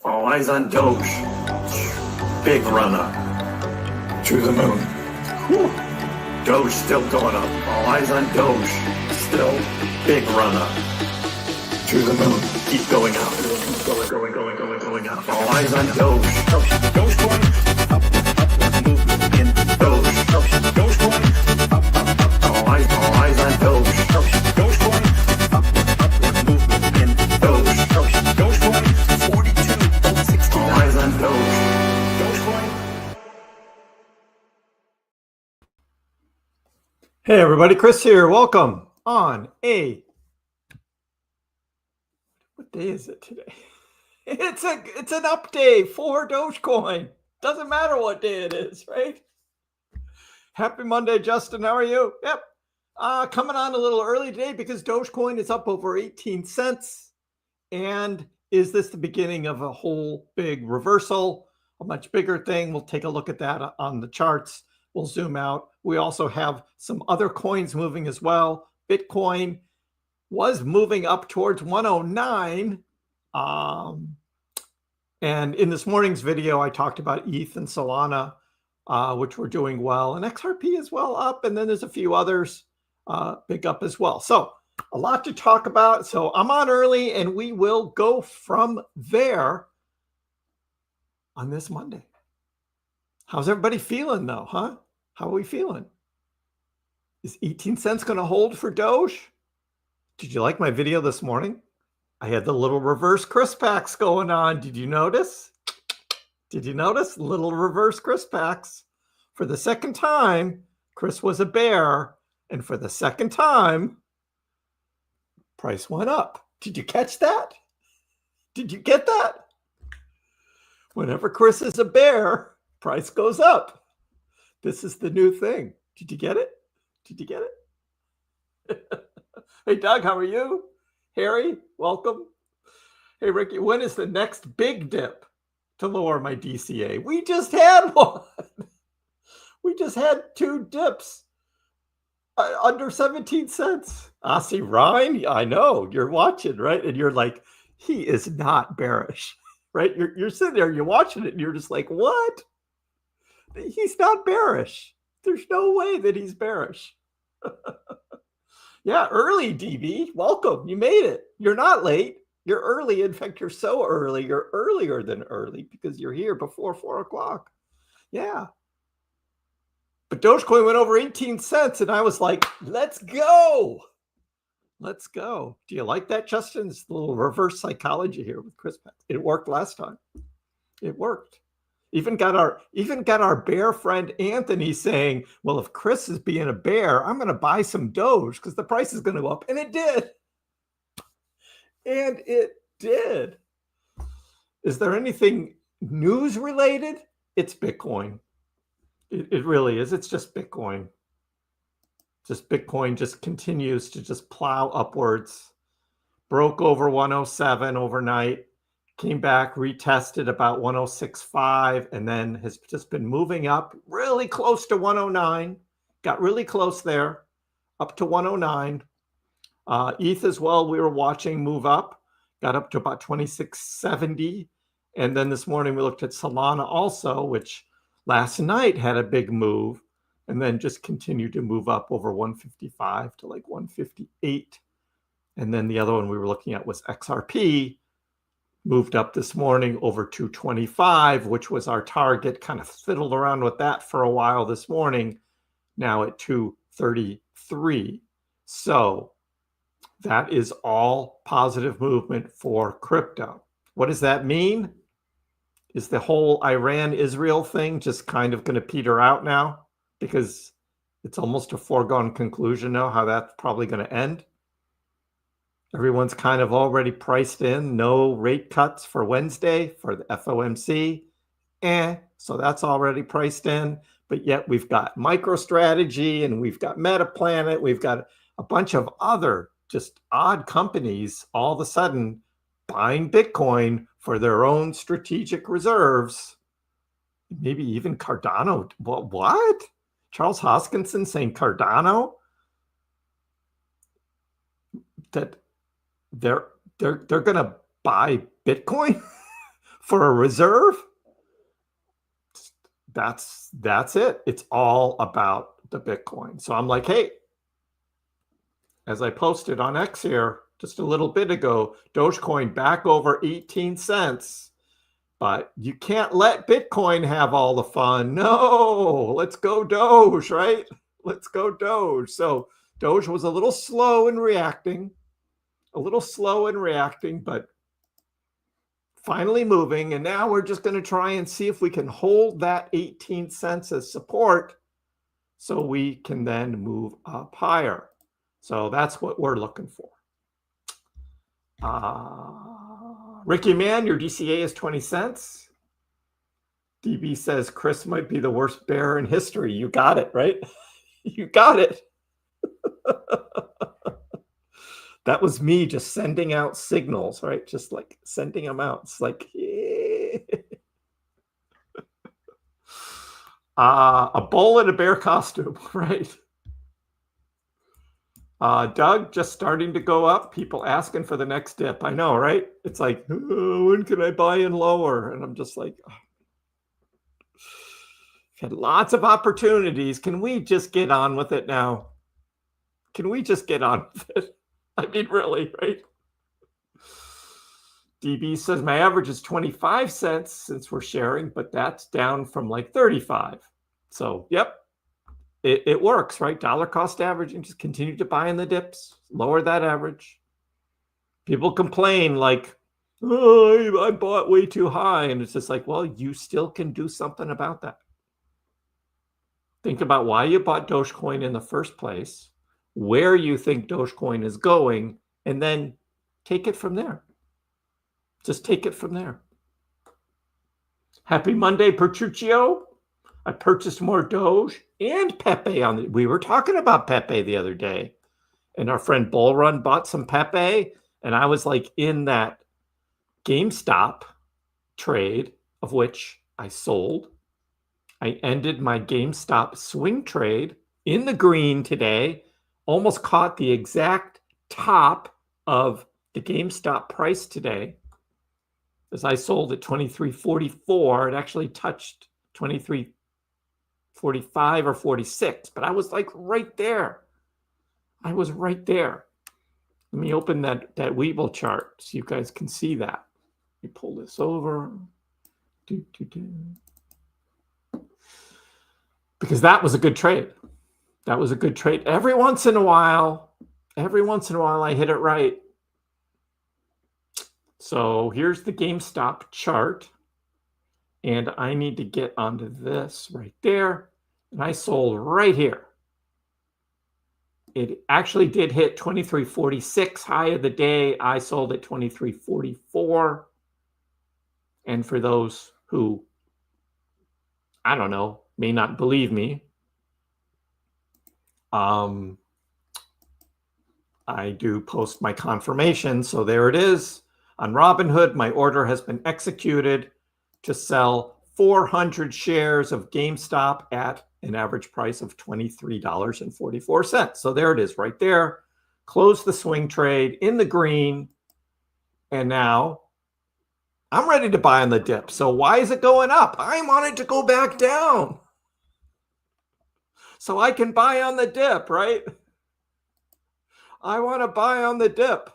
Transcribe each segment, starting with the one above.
All eyes on Doge. Big run up. To the moon. Whew. Doge still going up. All eyes on Doge. Still big run up. To the moon. Keep going up. Going up. All eyes on Doge. Dogecoin. Up. Movement in Doge. Dogecoin. Up. All eyes on Doge. Dogecoin. Up. Movement in Doge. Dogecoin. 42.69. All eyes on Doge. Dogecoin. Hey everybody, Kriss here. Welcome on what day is it today? It's an up day for Dogecoin. Doesn't matter what day it is, right? Happy Monday, Justin. How are you? Yep. Coming on a little early today because Dogecoin is up over 18 cents. And is this the beginning of a whole big reversal? A much bigger thing. We'll take a look at that on the charts. We'll zoom out. We also have some other coins moving as well. Bitcoin was moving up towards 109. And in this morning's video, I talked about ETH and Solana, which were doing well, and XRP as well up. And then there's a few others big up as well. So a lot to talk about. So I'm on early, and we will go from there on this Monday. How's everybody feeling though, huh? How are we feeling? Is 18 cents going to hold for Doge? Did you like my video this morning? I had the little reverse KrissPax going on. Did you notice? Did you notice? Little reverse KrissPax. For the second time, Kriss was a bear. And for the second time, price went up. Did you catch that? Did you get that? Whenever Kriss is a bear, price goes up. This is the new thing. Did you get it? Did you get it? Hey, Doug, how are you? Harry, welcome. Hey, Ricky, when is the next big dip to lower my DCA? We just had one. We just had two dips under 17 cents. See, Ryan, I know, you're watching, right? And you're like, he is not bearish, right? You're sitting there, you're watching it, and you're just like, what? He's not bearish. There's no way that he's bearish. Yeah, early, DB. Welcome. You made it. You're not late. You're early. In fact, you're so early. You're earlier than early because you're here before 4 o'clock. Yeah. But Dogecoin went over 18 cents, and I was like, let's go. Let's go. Do you like that, Justin? It's a little reverse psychology here with KrissPax. It worked last time. It worked. Even got our bear friend Anthony saying, well, if Kriss is being a bear, I'm going to buy some Doge because the price is going to go up. And it did. And it did. Is there anything news related? It's Bitcoin. It really is. It's just Bitcoin. Just Bitcoin just continues to just plow upwards. Broke over 107 overnight. Came back, retested about 106.5, and then has just been moving up really close to 109. Got really close there, up to 109. ETH as well, we were watching move up, got up to about 26.70. And then this morning we looked at Solana also, which last night had a big move, and then just continued to move up over 155 to like 158. And then the other one we were looking at was XRP. Moved up this morning over 225, which was our target. Kind of fiddled around with that for a while this morning. Now at 233. So that is all positive movement for crypto. What does that mean? Is the whole Iran-Israel thing just kind of going to peter out now? Because it's almost a foregone conclusion now how that's probably going to end. Everyone's kind of already priced in no rate cuts for Wednesday for the FOMC. So that's already priced in. But yet we've got MicroStrategy and we've got MetaPlanet. We've got a bunch of other just odd companies all of a sudden buying Bitcoin for their own strategic reserves. Maybe even Cardano. What? Charles Hoskinson saying Cardano? That they're going to buy Bitcoin for a reserve, that's it. It's all about the Bitcoin. So I'm like, hey, as I posted on X here just a little bit ago, Dogecoin back over 18 cents. But you can't let Bitcoin have all the fun. No, let's go Doge, right? Let's go Doge. So Doge was a little slow in reacting, but finally moving. And now we're just going to try and see if we can hold that 18 cents as support so we can then move up higher. So that's what we're looking for. Ricky Man, your DCA is 20 cents. DB says Kriss might be the worst bear in history. You got it, right? You got it. That was me just sending out signals, right? Just like sending them out. It's like, yeah. A bull in a bear costume, right? Doug, just starting to go up. People asking for the next dip. I know, right? It's like, oh, when can I buy in lower? And I'm just like, oh. Had lots of opportunities. Can we just get on with it now? Can we just get on with it? I mean, really, right? DB says my average is 25 cents since we're sharing, but that's down from like 35. So, yep, it works, right? Dollar cost averaging, just continue to buy in the dips, lower that average. People complain like, oh, I bought way too high. And it's just like, well, you still can do something about that. Think about why you bought Dogecoin in the first place, where you think Dogecoin is going, and then take it from there. Just take it from there. Happy Monday, Petruccio. I purchased more Doge and Pepe on the. We were talking about Pepe the other day, and our friend Bullrun bought some Pepe, and I was like in that GameStop trade, of which I sold. I ended my GameStop swing trade in the green today, almost caught the exact top of the GameStop price today. As I sold at 23.44, it actually touched 23.45 or 46, but I was like right there. I was right there. Let me open that Weeble chart so you guys can see that. Let me pull this over. Because that was a good trade. That was a good trade. Every once in a while, I hit it right. So here's the GameStop chart. And I need to get onto this right there. And I sold right here. It actually did hit 23.46 high of the day. I sold at 23.44. And for those who, I don't know, may not believe me, I do post my confirmation. So there it is. On Robinhood, my order has been executed to sell 400 shares of GameStop at an average price of $23.44. So there it is right there. Close the swing trade in the green. And now I'm ready to buy on the dip. So why is it going up? I want it to go back down, so I can buy on the dip, right? I want to buy on the dip.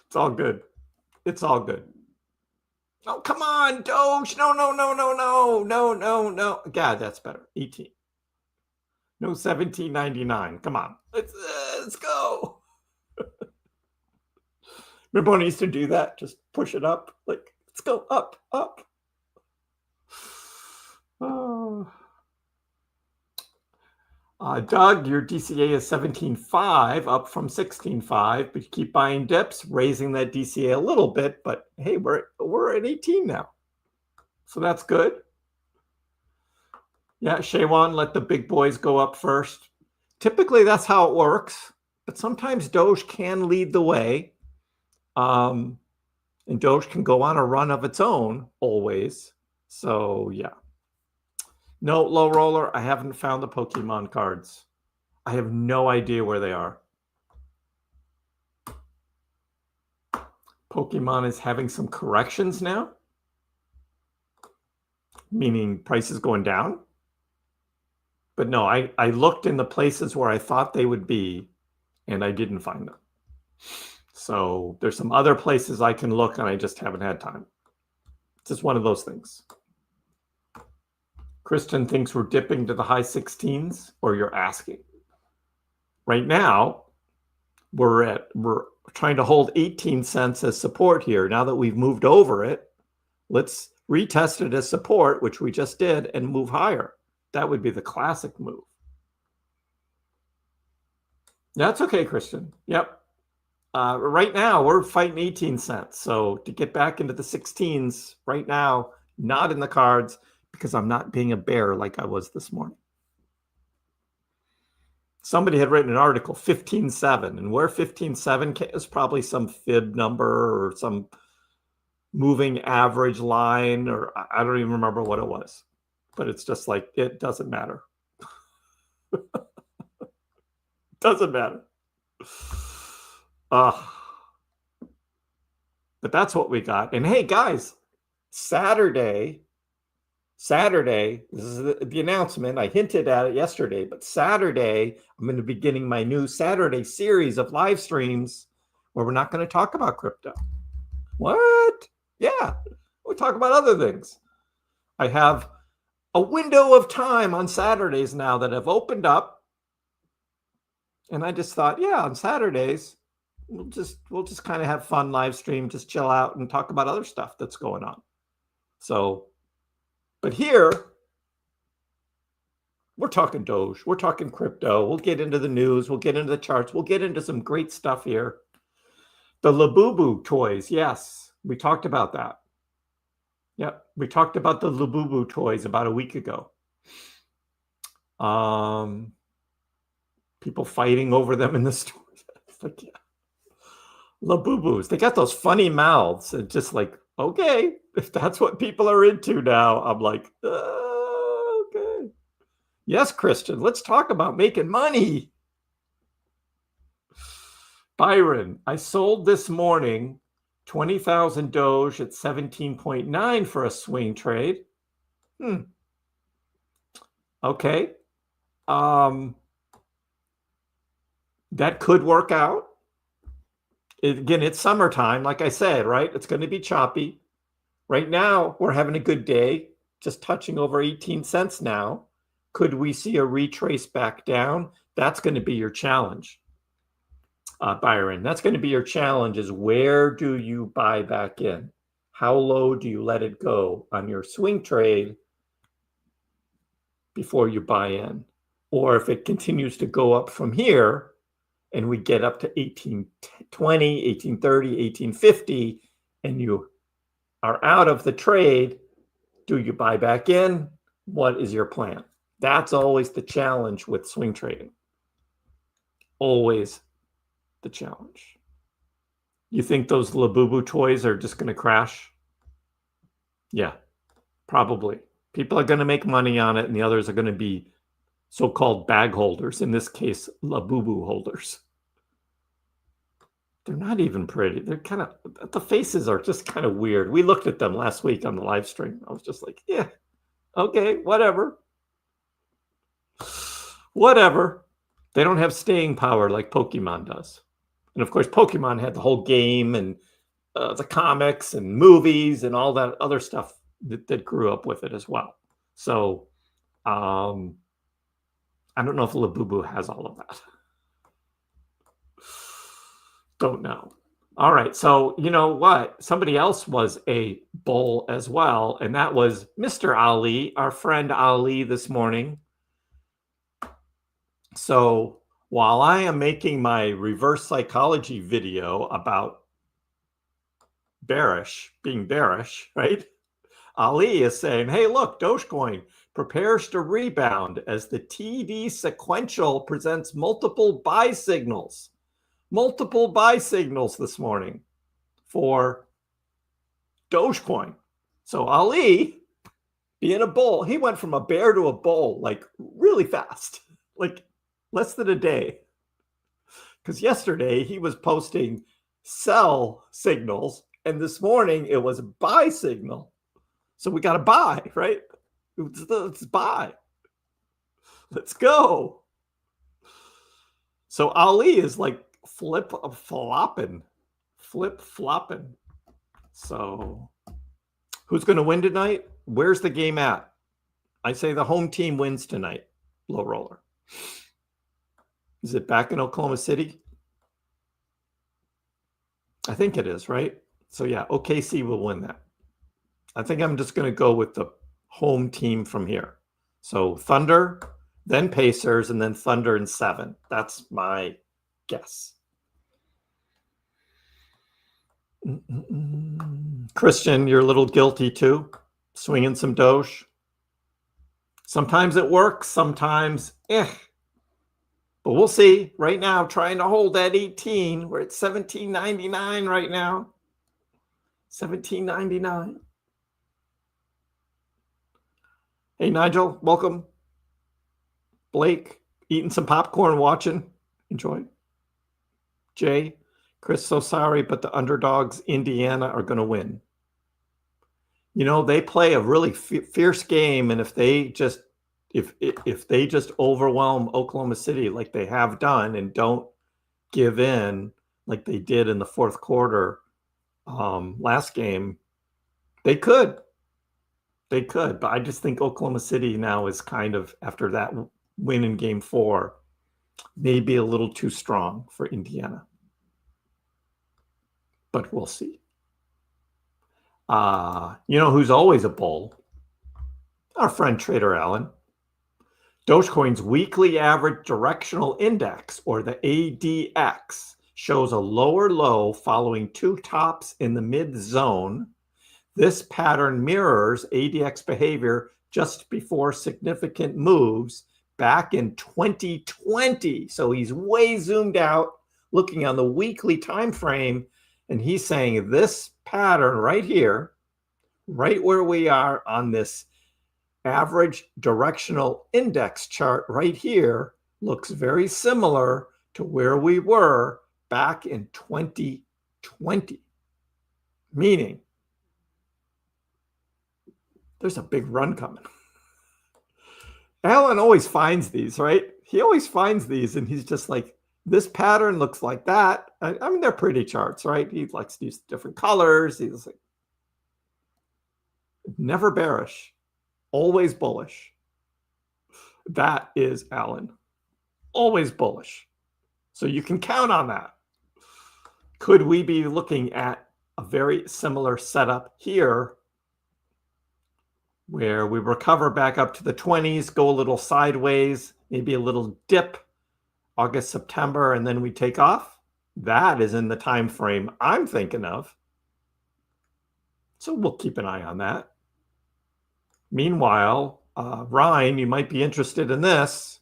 It's all good. It's all good. Oh, come on, Doge. No. God, that's better. 18. No, 17.99. Come on. Let's go. Remember when I used to do that? Just push it up. Like, let's go up. Oh. Doug, your DCA is 17.5, up from 16.5, but you keep buying dips, raising that DCA a little bit. But hey, we're at 18 now, so that's good. Yeah, Shaywan, let the big boys go up first. Typically, that's how it works, but sometimes Doge can lead the way, and Doge can go on a run of its own always. So yeah. No, low roller, I haven't found the Pokemon cards. I have no idea where they are. Pokemon is having some corrections now, meaning prices going down. But no, I looked in the places where I thought they would be, and I didn't find them. So there's some other places I can look, and I just haven't had time. It's just one of those things. Kristen thinks we're dipping to the high 16s, or you're asking. Right now, we're trying to hold 18 cents as support here. Now that we've moved over it, let's retest it as support, which we just did, and move higher. That would be the classic move. That's okay, Christian. Yep. Right now, we're fighting 18 cents. So to get back into the 16s right now, not in the cards, because I'm not being a bear like I was this morning. Somebody had written an article, 15.7, and where 15.7 is probably some fib number or some moving average line, or I don't even remember what it was. But it's just like, it doesn't matter. Doesn't matter. But that's what we got. And hey, guys, Saturday, this is the announcement. I hinted at it yesterday, but Saturday, I'm going to be beginning my new Saturday series of live streams where we're not going to talk about crypto. What? Yeah, we'll talk about other things. I have a window of time on Saturdays now that have opened up. And I just thought, yeah, on Saturdays, we'll just kind of have fun live stream, just chill out and talk about other stuff that's going on. So, but here, we're talking Doge, we're talking crypto, we'll get into the news, we'll get into the charts, we'll get into some great stuff here. The Labubu toys, yes, we talked about that. Yep, we talked about the Labubu toys about a week ago. People fighting over them in the stores. It's like, yeah. Labubus, they got those funny mouths. And just like, okay, if that's what people are into now, I'm like, okay. Yes, Christian, let's talk about making money. Byron, I sold this morning 20,000 Doge at 17.9 for a swing trade. Okay. That could work out. Again, it's summertime, like I said, right? It's going to be choppy. Right now, we're having a good day, just touching over 18 cents now. Could we see a retrace back down? That's going to be your challenge, Byron. That's going to be your challenge, is where do you buy back in? How low do you let it go on your swing trade before you buy in? Or if it continues to go up from here, and we get up to 1820, 1830, 1850, and you are out of the trade, do you buy back in? What is your plan? That's always the challenge with swing trading. Always the challenge. You think those Labubu toys are just going to crash? Yeah, probably. People are going to make money on it, and the others are going to be so-called bag holders, in this case, Labubu holders. They're not even pretty. They're kind of, the faces are just kind of weird. We looked at them last week on the live stream. I was just like, yeah, okay, whatever. Whatever. They don't have staying power like Pokemon does. And of course, Pokemon had the whole game and the comics and movies and all that other stuff that grew up with it as well. So, I don't know if Labubu has all of that. Don't know. All right. So, you know what? Somebody else was a bull as well, and that was Mr. Ali, our friend Ali this morning. So while I am making my reverse psychology video about being bearish, right? Ali is saying, hey, look, Dogecoin prepares to rebound as the TD sequential presents multiple buy signals this morning for Dogecoin. So Ali, being a bull, he went from a bear to a bull like really fast, like less than a day. Because yesterday he was posting sell signals. And this morning it was a buy signal. So we got to buy, right? Let's buy. Let's go. So Ali is like flip-flopping. So who's going to win tonight? Where's the game at? I say the home team wins tonight. Low roller. Is it back in Oklahoma City? I think it is, right? So yeah, OKC will win that. I think I'm just going to go with the home team from here. So Thunder, then Pacers, and then Thunder in 7. That's my guess. Christian, you're a little guilty too, swinging some Doge. Sometimes it works, sometimes but we'll see. Right now, trying to hold that 18. We're at $17.99 right now. $17.99. Hey, Nigel, welcome. Blake, eating some popcorn, watching. Enjoy. Jay, Chris, so sorry, but the underdogs, Indiana, are going to win. You know, they play a really fierce game, and if they just overwhelm Oklahoma City like they have done and don't give in like they did in the fourth quarter last game, they could. But I just think Oklahoma City now is kind of, after that win in game 4, maybe a little too strong for Indiana. But we'll see. You know who's always a bull? Our friend Trader Allen. Dogecoin's weekly average directional index, or the ADX, shows a lower low following 2 tops in the mid zone. This pattern mirrors ADX behavior just before significant moves back in 2020. So he's way zoomed out, looking on the weekly time frame, and he's saying this pattern right here, right where we are on this average directional index chart right here, looks very similar to where we were back in 2020. Meaning, there's a big run coming. Alan always finds these, right? He always finds these, and he's just like, this pattern looks like that. I mean, they're pretty charts, right? He likes to use different colors. He's like, never bearish, always bullish. That is Alan. Always bullish. So you can count on that. Could we be looking at a very similar setup here, where we recover back up to the 20s, go a little sideways, maybe a little dip, August, September, and then we take off? That is in the time frame I'm thinking of. So we'll keep an eye on that. Meanwhile, Ryan, you might be interested in this.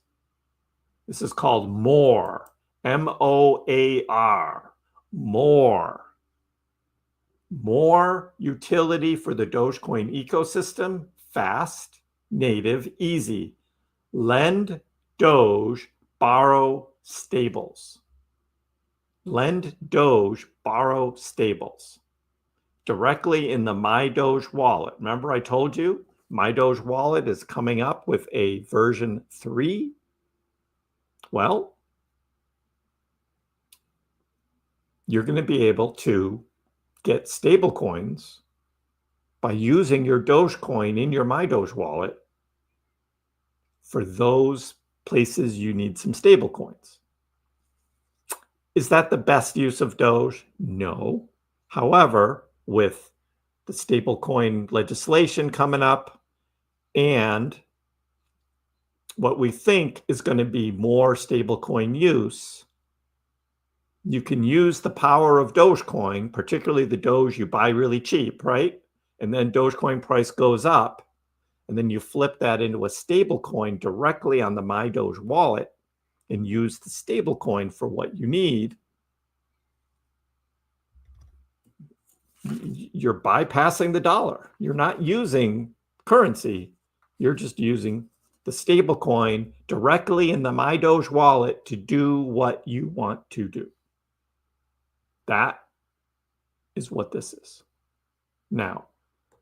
This is called MOR, M-O-A-R, MOR. More utility for the Dogecoin ecosystem, fast, native, easy. Lend Doge, borrow stables. Lend Doge, borrow stables. Directly in the MyDoge wallet. Remember I told you, MyDoge wallet is coming up with a version 3. Well, you're going to be able to get stable coins by using your Dogecoin in your MyDoge wallet for those places you need some stable coins. Is that the best use of Doge? No. However, with the stablecoin legislation coming up and what we think is going to be more stablecoin use, you can use the power of Dogecoin, particularly the Doge you buy really cheap, right? And then Dogecoin price goes up, and then you flip that into a stable coin directly on the MyDoge wallet and use the stable coin for what you need. You're bypassing the dollar. You're not using currency. You're just using the stable coin directly in the MyDoge wallet to do what you want to do. That is what this is. Now,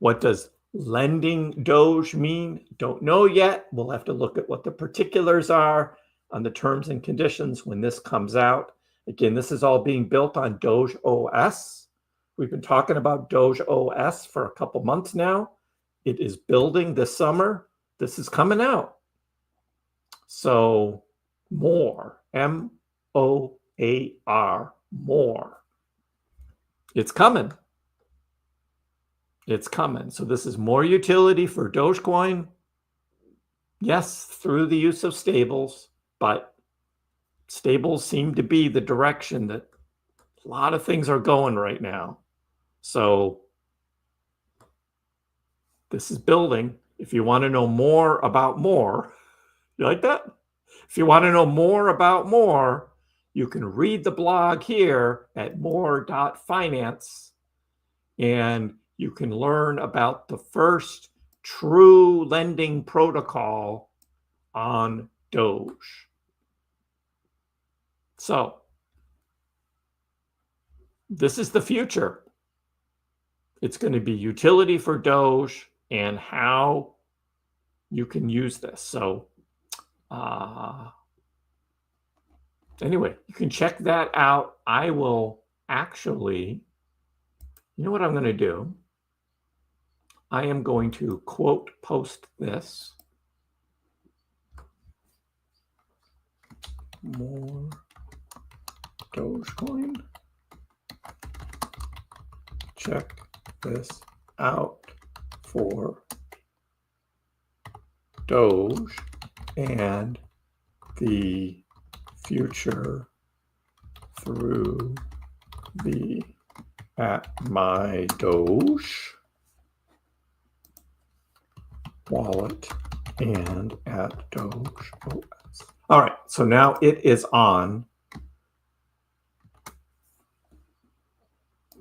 what does lending Doge mean? Don't know yet. We'll have to look at what the particulars are on the terms and conditions when this comes out. Again, this is all being built on Doge OS. We've been talking about Doge OS for a couple months now. It is building this summer. This is coming out. So more, M-O-A-R, more. It's coming. It's coming. So this is more utility for Dogecoin. Yes, through the use of stables, but stables seem to be the direction that a lot of things are going right now. So this is building. If you want to know more about more, you like that? If you want to know more about more, you can read the blog here at more.finance, and you can learn about the first true lending protocol on Doge. So this is the future. It's going to be utility for Doge and how you can use this. So anyway, you can check that out. I will actually, you know what I'm going to do? I am going to quote post this. More Dogecoin. Check this out for Doge and the future through the at MyDoge wallet and at Doge OS. All right, so now it is on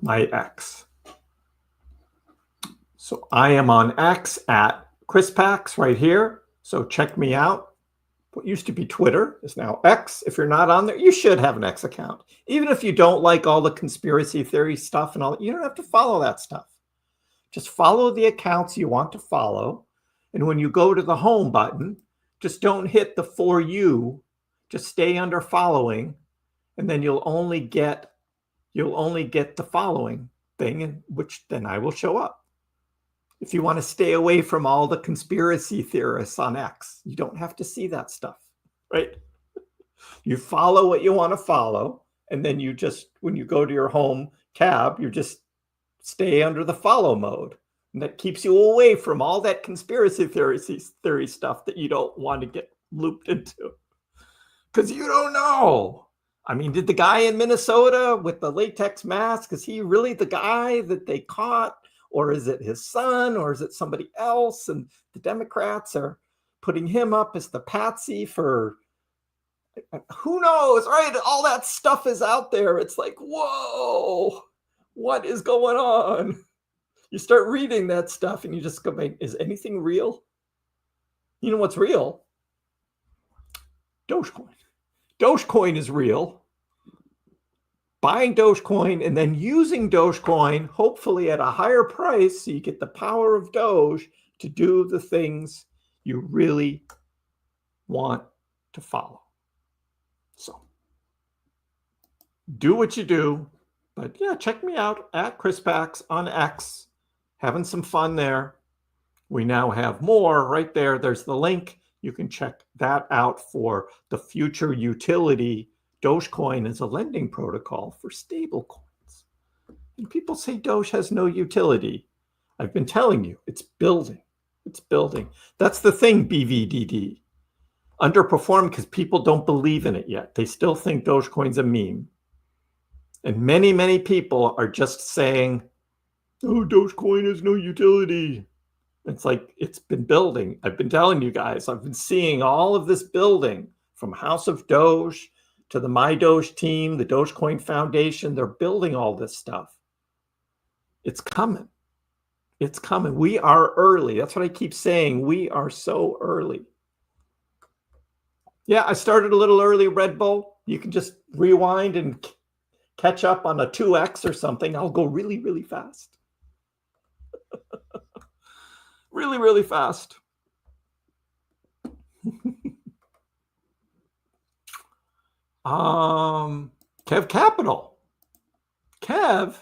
my X. So I am on X at KrissPax right here. So check me out. What used to be Twitter is now X. If you're not on there, you should have an X account. Even if you don't like all the conspiracy theory stuff and all, you don't have to follow that stuff. Just follow the accounts you want to follow. And when you go to the home button, just don't hit the for you. Just stay under following, and then you'll only get the following thing, in which then I will show up. If you want to stay away from all the conspiracy theorists on X, you don't have to see that stuff, right? You follow what you want to follow, and then you just, when you go to your home tab, you just stay under the follow mode. And that keeps you away from all that conspiracy theory stuff that you don't want to get looped into. Because you don't know. I mean, did the guy in Minnesota with the latex mask, is he really the guy that they caught? Or is it his son? Or is it somebody else? And the Democrats are putting him up as the patsy for, who knows, right? All that stuff is out there. It's like, whoa, what is going on? You start reading that stuff and you just go, is anything real? You know what's real? Dogecoin. Dogecoin is real. Buying Dogecoin and then using Dogecoin, hopefully at a higher price, so you get the power of Doge to do the things you really want to follow. So do what you do. But yeah, check me out at KrissPax on X. Having some fun there. We now have more right there. There's the link. You can check that out for the future utility. Dogecoin is a lending protocol for stable coins. And people say Doge has no utility. I've been telling you, it's building. It's building. That's the thing, BVDD. Underperformed because people don't believe in it yet. They still think Dogecoin's a meme. And many, many people are just saying, oh, Dogecoin has no utility. It's like, it's been building. I've been telling you guys, I've been seeing all of this building from House of Doge to the MyDoge team, the Dogecoin Foundation. They're building all this stuff. It's coming. It's coming. We are early. That's what I keep saying. We are so early. Yeah, I started a little early, Red Bull. You can just rewind and catch up on a 2x or something, I'll go really, really fast. Really, really fast. Kev Capital. Kev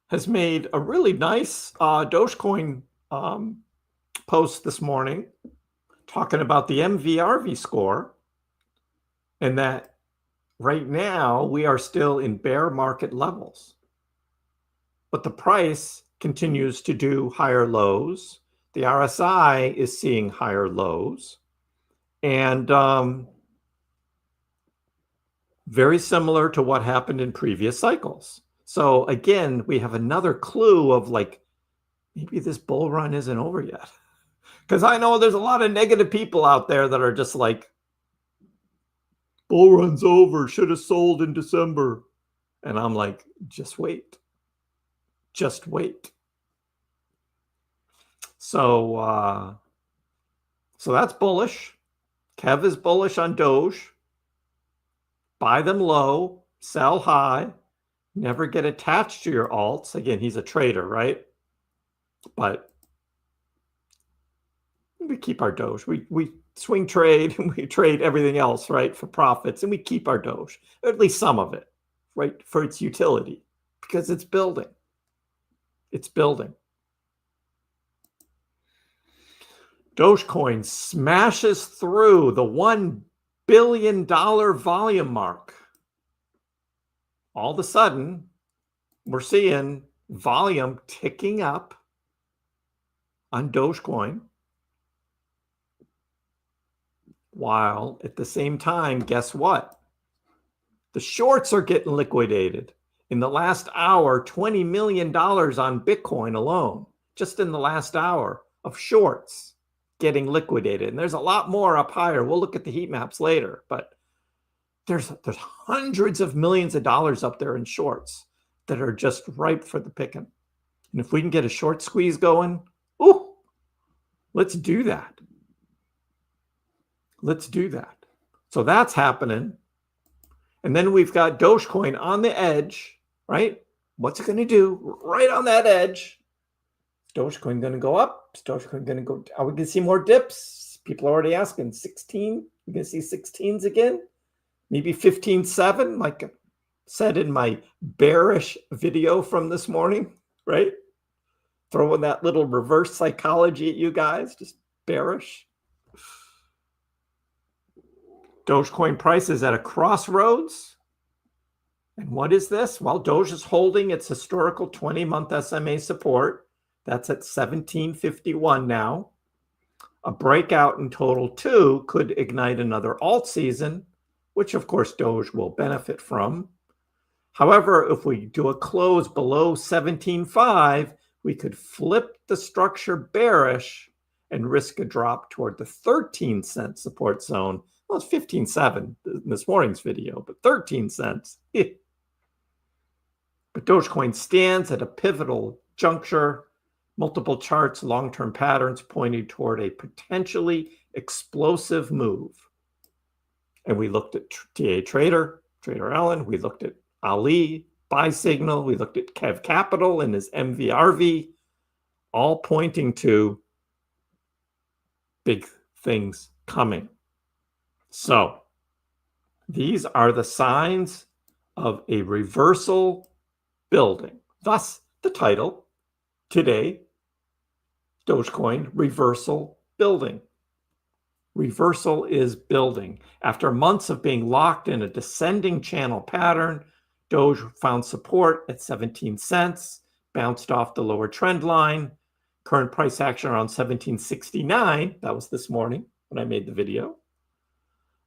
has made a really nice Dogecoin post this morning talking about the MVRV score and that right now we are still in bear market levels. But the price continues to do higher lows. The RSI is seeing higher lows. And very similar to what happened in previous cycles. So again, we have another clue of like, maybe this bull run isn't over yet. Because I know there's a lot of negative people out there that are just like, bull run's over, should have sold in December. And I'm like, just wait. Just wait. So that's bullish. Kev is bullish on Doge. Buy them low, sell high, never get attached to your alts. Again, he's a trader, right? But we keep our Doge. We swing trade and we trade everything else, right, for profits, and we keep our Doge, or at least some of it, right, for its utility, because it's building. It's building. Dogecoin smashes through the $1 billion volume mark. All of a sudden, we're seeing volume ticking up on Dogecoin, while at the same time, guess what? The shorts are getting liquidated. In the last hour, $20 million on Bitcoin alone, just in the last hour of shorts getting liquidated. And there's a lot more up higher. We'll look at the heat maps later, but there's hundreds of millions of dollars up there in shorts that are just ripe for the picking. And if we can get a short squeeze going, ooh, let's do that. Let's do that. So that's happening. And then we've got Dogecoin on the edge, right? What's it going to do? Right on that edge. Is Dogecoin going to go up? Is Dogecoin going to go? Are we going to see more dips? People are already asking. 16? We're going to see 16s again? Maybe 15.7, like I said in my bearish video from this morning, right? Throwing that little reverse psychology at you guys, just bearish. Dogecoin price is at a crossroads. And what is this? Well, Doge is holding its historical 20-month SMA support. That's at 1751 now. A breakout in total 2 could ignite another alt season, which of course Doge will benefit from. However, if we do a close below 17.5, we could flip the structure bearish and risk a drop toward the 13-cent support zone. Well, it's 15.7 in this morning's video, but 13 cents. But Dogecoin stands at a pivotal juncture. Multiple charts, long-term patterns pointing toward a potentially explosive move. And we looked at TA Trader Allen. We looked at Ali, buy signal. We looked at Kev Capital and his MVRV, all pointing to big things coming. So these are the signs of a reversal building. Thus the title today, Dogecoin reversal building. Reversal is building. After months of being locked in a descending channel pattern, Doge found support at 17 cents, bounced off the lower trend line. Current price action around 1769. That was this morning when I made the video.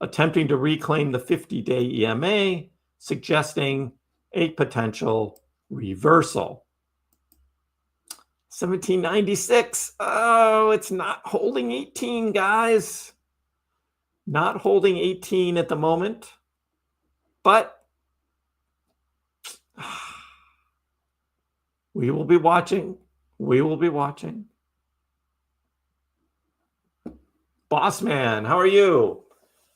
Attempting to reclaim the 50-day EMA, suggesting a potential reversal. 1796. Oh, it's not holding 18, guys. Not holding 18 at the moment. But we will be watching. We will be watching. Bossman, how are you?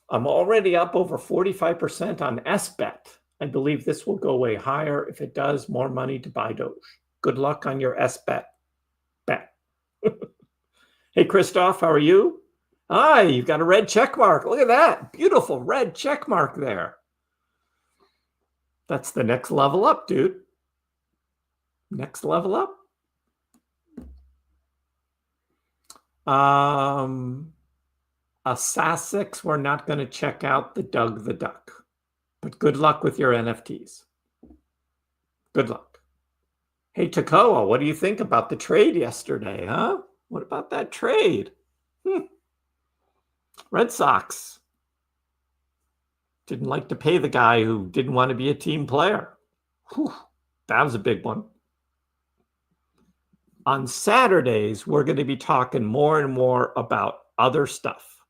I'm already up over 45% on SBET. I believe this will go way higher. If it does, more money to buy Doge. Good luck on your S bet. Hey, Christoph, how are you? Hi, you've got a red check mark. Look at that. Beautiful red check mark there. That's the next level up, dude. Next level up. A Sassix, we're not going to check out the Doug the Duck. But good luck with your NFTs. Good luck. Hey, Takoa, what do you think about the trade yesterday, huh? What about that trade? Red Sox didn't like to pay the guy who didn't want to be a team player. Whew, that was a big one. On Saturdays, we're going to be talking more and more about other stuff.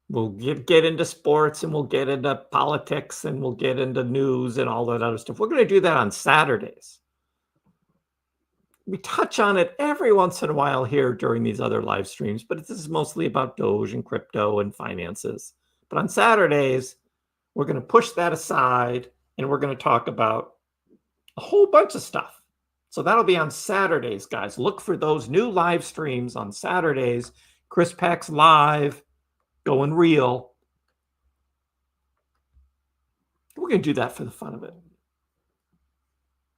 We'll get into sports and we'll get into politics and we'll get into news and all that other stuff. We're going to do that on Saturdays. We touch on it every once in a while here during these other live streams, but this is mostly about Doge and crypto and finances. But on Saturdays, we're going to push that aside and we're going to talk about a whole bunch of stuff. So that'll be on Saturdays, guys. Look for those new live streams on Saturdays. KrissPax Live, going real. We're going to do that for the fun of it.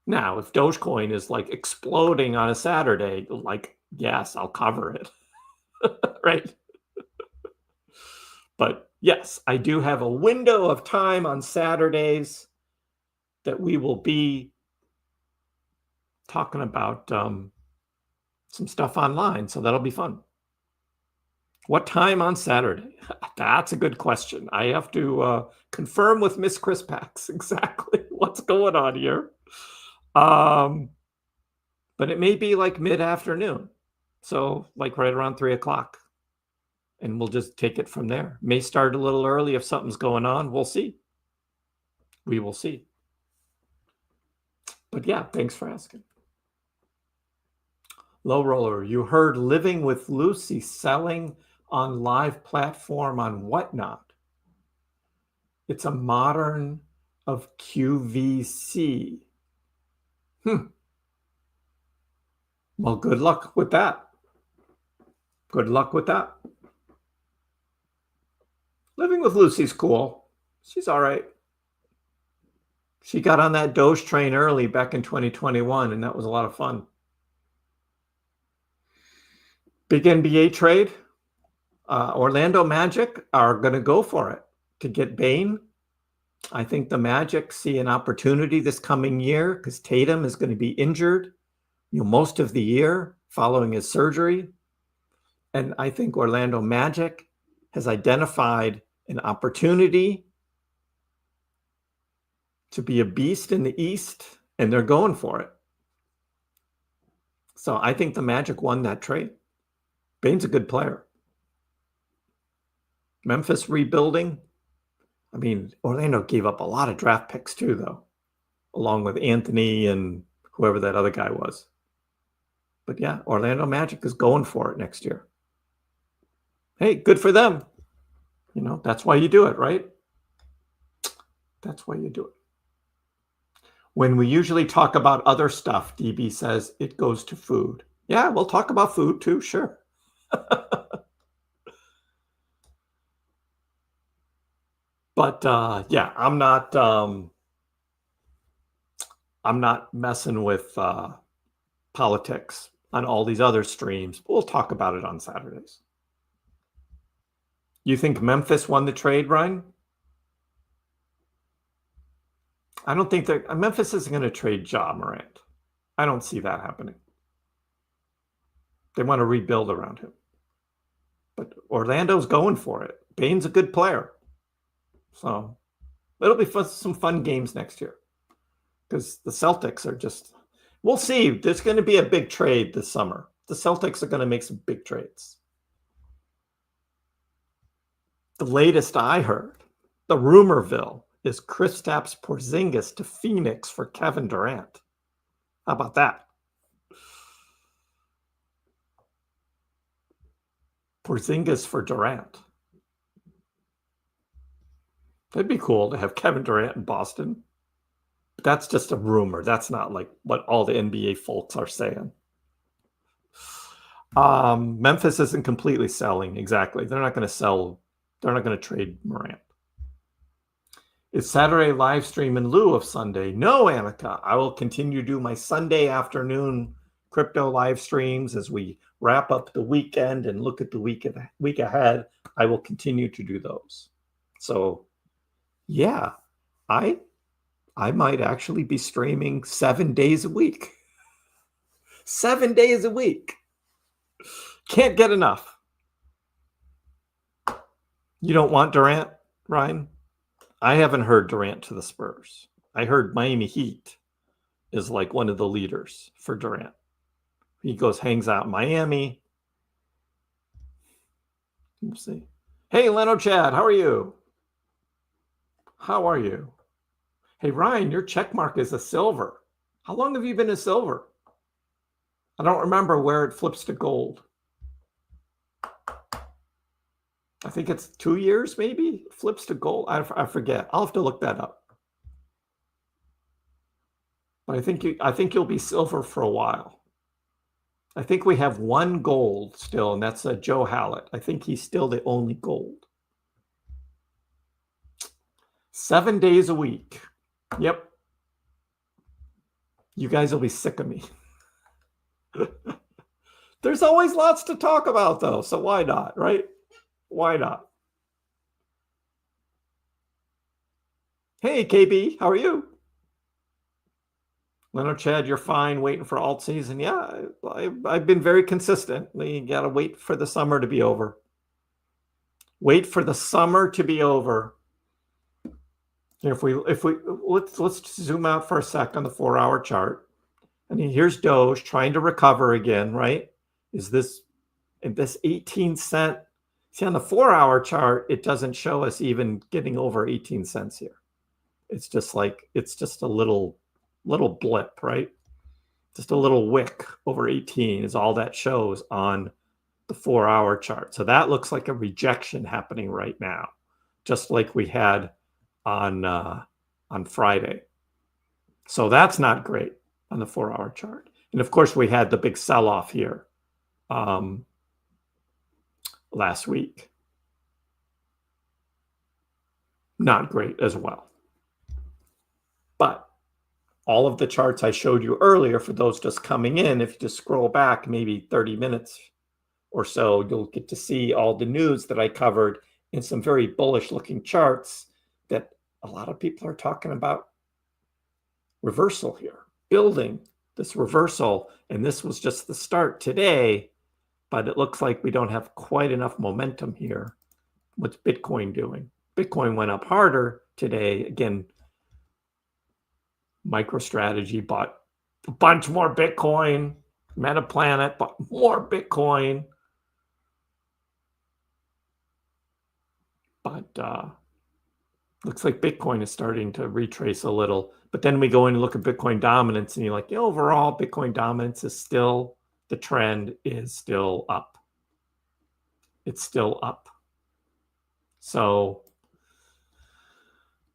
Now, if Dogecoin is like exploding on a Saturday, like, yes, I'll cover it. Right? But yes, I do have a window of time on Saturdays that we will be talking about some stuff online. So that'll be fun. What time on Saturday? That's a good question. I have to confirm with Miss KrissPax exactly what's going on here. But it may be like mid-afternoon. So like right around 3 o'clock. And we'll just take it from there. May start a little early if something's going on. We'll see. We will see. But yeah, thanks for asking. Low Roller, you heard Living with Lucy selling on live platform on Whatnot. It's a modern of QVC. Well, good luck with that. Good luck with that. Living with Lucy's cool. She's all right. She got on that Doge train early back in 2021, and that was a lot of fun. Big NBA trade. Orlando Magic are going to go for it to get Bane. I think the Magic see an opportunity this coming year because Tatum is going to be injured, most of the year following his surgery. And I think Orlando Magic has identified an opportunity to be a beast in the East, and they're going for it. So I think the Magic won that trade. Bane's a good player. Memphis rebuilding. I mean, Orlando gave up a lot of draft picks too, though, along with Anthony and whoever that other guy was. But yeah, Orlando Magic is going for it next year. Hey, good for them. That's why you do it, right? That's why you do it. When we usually talk about other stuff, DB says it goes to food. Yeah, we'll talk about food too, sure. But yeah, I'm not messing with politics on all these other streams. We'll talk about it on Saturdays. You think Memphis won the trade, Ryan? I don't think that Memphis isn't going to trade Ja Morant. I don't see that happening. They want to rebuild around him. But Orlando's going for it. Bane's a good player. So it'll be some fun games next year. Because the Celtics are just... We'll see. There's going to be a big trade this summer. The Celtics are going to make some big trades. The latest I heard, the rumorville, is Kristaps Porzingis to Phoenix for Kevin Durant. How about that? Porzingis for Durant. That'd be cool to have Kevin Durant in Boston. But that's just a rumor. That's not like what all the NBA folks are saying. Memphis isn't completely selling. Exactly. They're not going to sell. They're not going to trade Morant. Is Saturday live stream in lieu of Sunday? No, Annika. I will continue to do my Sunday afternoon crypto live streams as we wrap up the weekend and look at the week ahead. I will continue to do those. So, yeah, I might actually be streaming 7 days a week. 7 days a week. Can't get enough. You don't want Durant, Ryan? I haven't heard Durant to the Spurs. I heard Miami Heat is like one of the leaders for Durant. He hangs out in Miami. Let's see. Hey, Leno Chad, how are you? How are you? Hey, Ryan, your check mark is a silver. How long have you been a silver? I don't remember where it flips to gold. I think it's 2 years, maybe. Flips to gold. I forget. I'll have to look that up. But I think you'll be silver for a while. I think we have one gold still, and that's Joe Hallett. I think he's still the only gold. 7 days a week. Yep. You guys will be sick of me. There's always lots to talk about, though, so why not, right? Why not? Hey, KB, how are you? Leonard Chad, you're fine, waiting for alt season. Yeah, I've been very consistent. You got to wait for the summer to be over. Wait for the summer to be over. If we let's zoom out for a sec on the 4-hour chart. I mean, here's Doge trying to recover again, right? Is this 18 cent? See, on the 4-hour chart, it doesn't show us even getting over 18 cents here. It's just a little blip, right? Just a little wick over 18 is all that shows on the 4-hour chart. So that looks like a rejection happening right now, just like we had on Friday. So that's not great on the 4-hour chart. And of course, we had the big sell-off here last week. Not great as well. But all of the charts I showed you earlier, for those just coming in, if you just scroll back maybe 30 minutes or so, you'll get to see all the news that I covered in some very bullish looking charts that a lot of people are talking about reversal here, building this reversal. And this was just the start today, but it looks like we don't have quite enough momentum here. What's Bitcoin doing? Bitcoin went up harder today. Again, MicroStrategy bought a bunch more Bitcoin. MetaPlanet bought more Bitcoin. But looks like Bitcoin is starting to retrace a little. But then we go in and look at Bitcoin dominance, and you're like, overall, Bitcoin dominance is still, the trend is still up. It's still up. So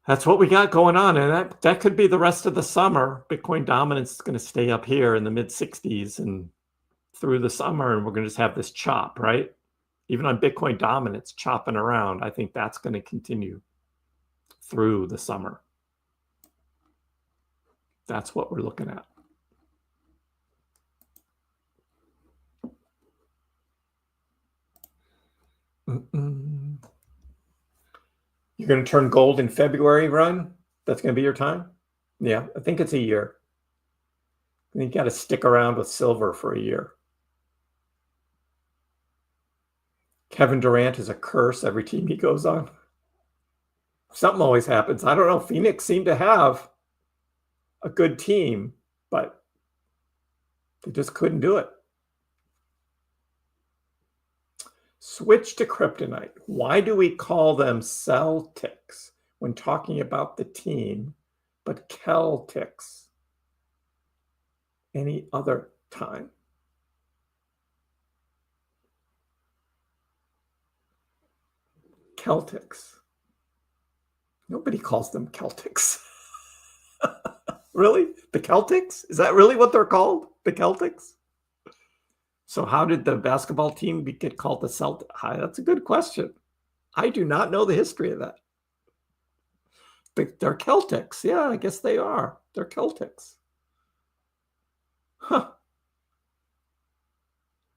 that's what we got going on. And that could be the rest of the summer. Bitcoin dominance is going to stay up here in the mid 60s and through the summer. And we're going to just have this chop, right? Even on Bitcoin dominance, chopping around. I think that's going to continue through the summer. That's what we're looking at. You're going to turn gold in February, Ryan? That's going to be your time? Yeah, I think it's a year. I think you got to stick around with silver for a year. Kevin Durant is a curse every team he goes on. Something always happens. I don't know. Phoenix seemed to have a good team, but they just couldn't do it. Switch to kryptonite. Why do we call them Celtics when talking about the team, but Celtics any other time? Celtics. Nobody calls them Celtics. Really? The Celtics? Is that really what they're called? The Celtics? So how did the basketball team get called the Celtics? That's a good question. I do not know the history of that. They're Celtics. Yeah, I guess they are. They're Celtics. Huh.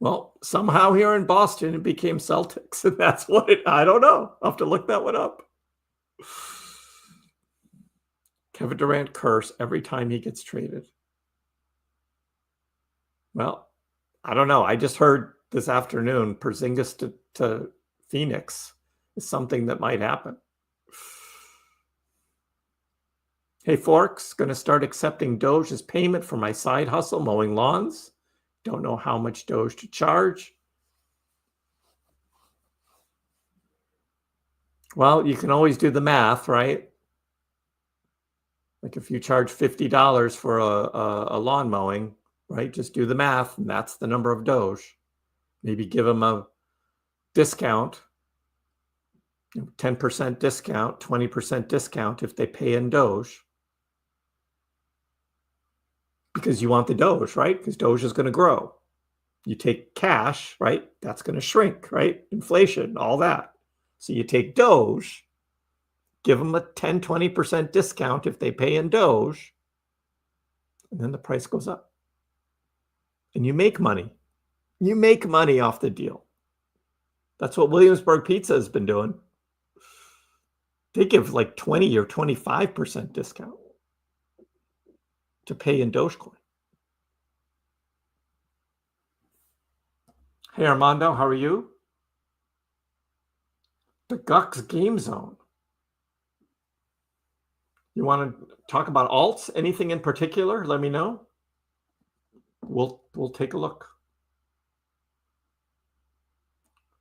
Well, somehow here in Boston, it became Celtics. And that's what I don't know. I'll have to look that one up. Kevin Durant curse every time he gets traded. Well, I don't know. I just heard this afternoon Porzingis to Phoenix is something that might happen. Hey, Forks, going to start accepting Doge as payment for my side hustle, mowing lawns. Don't know how much Doge to charge. Well, you can always do the math, right? Like if you charge $50 for a lawn mowing, right? Just do the math, and that's the number of Doge. Maybe give them a discount, 10% discount, 20% discount if they pay in Doge. Because you want the Doge, right? Because Doge is going to grow. You take cash, right? That's going to shrink, right? Inflation, all that. So you take Doge, give them a 10, 20% discount if they pay in Doge, and then the price goes up. And you make money. You make money off the deal. That's what Williamsburg Pizza has been doing. They give like 20 or 25% discount to pay in Dogecoin. Hey, Armando, how are you? The Gux Game Zone. You want to talk about alts? Anything in particular? Let me know. We'll take a look.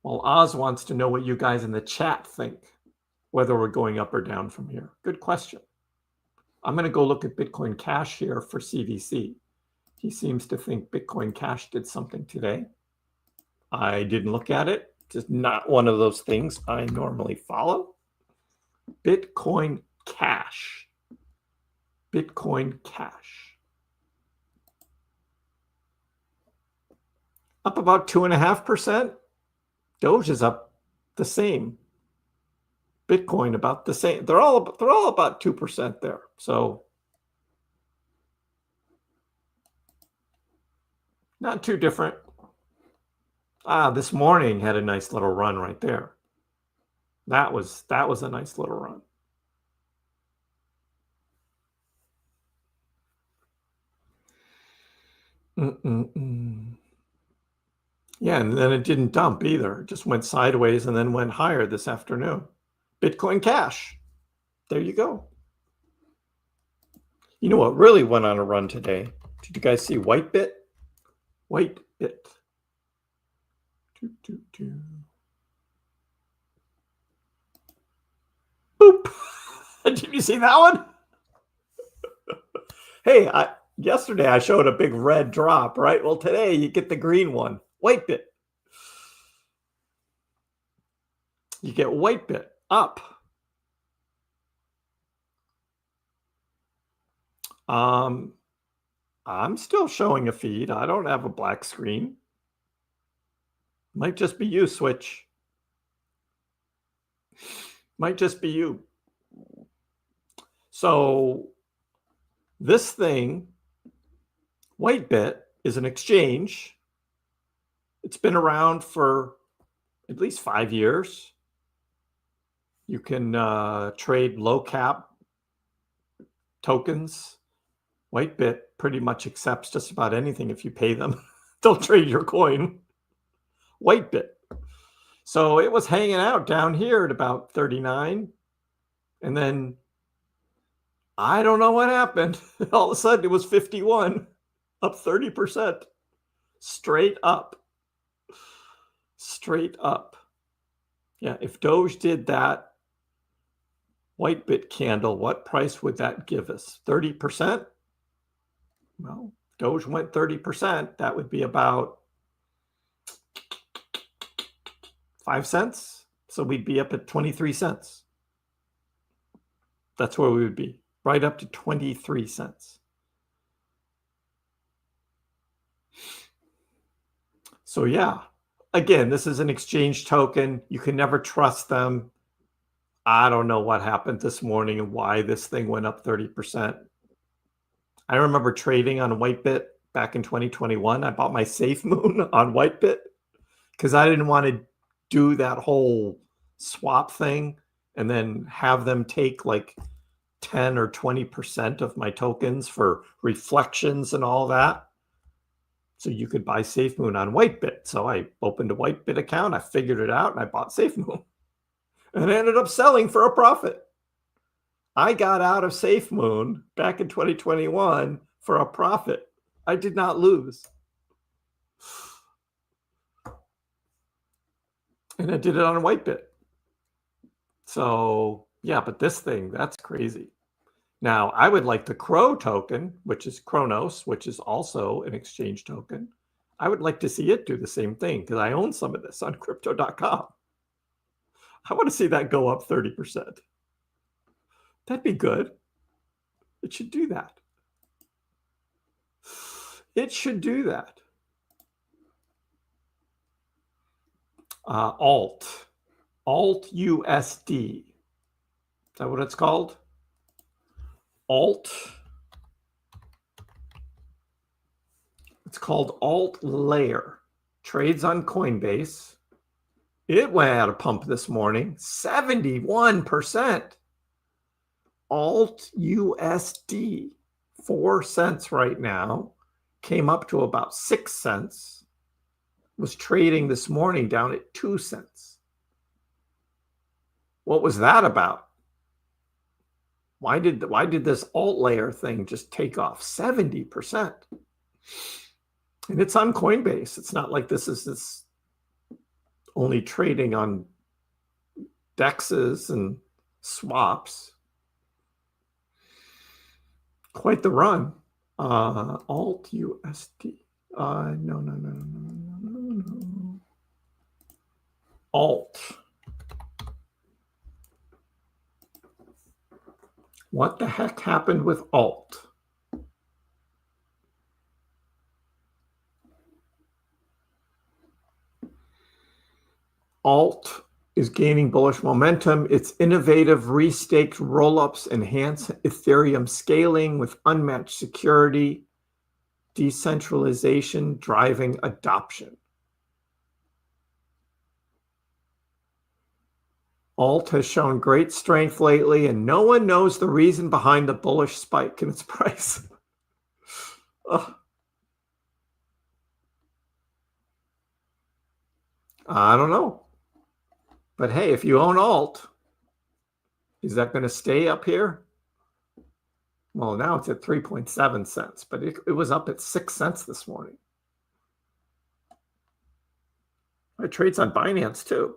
Well, Oz wants to know what you guys in the chat think, whether we're going up or down from here. Good question. I'm going to go look at Bitcoin Cash here for CVC. He seems to think Bitcoin Cash did something today. I didn't look at it. Just not one of those things I normally follow. Bitcoin Cash. Bitcoin Cash. Up about 2.5%. Doge is up the same. Bitcoin about the same. They're all about 2% there. So not too different. This morning had a nice little run right there. That was a nice little run. Yeah, and then it didn't dump either. It just went sideways and then went higher this afternoon. Bitcoin Cash. There you go. You know what really went on a run today? Did you guys see Whitebit? Whitebit. Boop. Did you see that one? Hey, yesterday I showed a big red drop, right? Well, today you get the green one. Whitebit. You get Whitebit up. I'm still showing a feed. I don't have a black screen. Might just be you, Switch. Might just be you. So this thing, Whitebit, is an exchange. It's been around for at least 5 years. You can trade low cap tokens. Whitebit pretty much accepts just about anything if you pay them. They'll trade your coin. Whitebit. So it was hanging out down here at about 39. And then I don't know what happened. All of a sudden it was 51, up 30%. Straight up. Straight up. Yeah, if Doge did that Whitebit candle, what price would that give us? 30%? Well, Doge went 30%. That would be about 5 cents. So we'd be up at 23 cents. That's where we would be, right up to 23 cents. So yeah, again, this is an exchange token. You can never trust them. I don't know what happened this morning and why this thing went up 30%. I remember trading on Whitebit back in 2021. I bought my Safe Moon on Whitebit because I didn't want to do that whole swap thing and then have them take like 10 or 20% of my tokens for reflections and all that. So you could buy Safe Moon on Whitebit. So I opened a Whitebit account, I figured it out, and I bought Safe Moon. And I ended up selling for a profit. I got out of Safe Moon back in 2021 for a profit. I did not lose. And I did it on Whitebit. So yeah, but this thing, that's crazy. Now, I would like the Crow token, which is Kronos, which is also an exchange token. I would like to see it do the same thing because I own some of this on crypto.com. I want to see that go up 30%. That'd be good. It should do that. It should do that. Alt USD. Is that what it's called? Alt. It's called Alt Layer. Trades on Coinbase. It went out of pump this morning. 71%. Alt USD. 4 cents right now. Came up to about 6 cents. Was trading this morning down at 2 cents. What was that about? Why did this alt layer thing just take off 70%? And it's on Coinbase. It's not like this is only trading on DEXs and swaps. Quite the run. Alt USD. No. Alt. What the heck happened with Alt? Alt is gaining bullish momentum. Its innovative restaked rollups enhance Ethereum scaling with unmatched security, decentralization driving adoption. Alt has shown great strength lately, and no one knows the reason behind the bullish spike in its price. I don't know. But hey, if you own Alt, is that going to stay up here? Well, now it's at 3.7 cents, but it was up at 6 cents this morning. It trades on Binance too.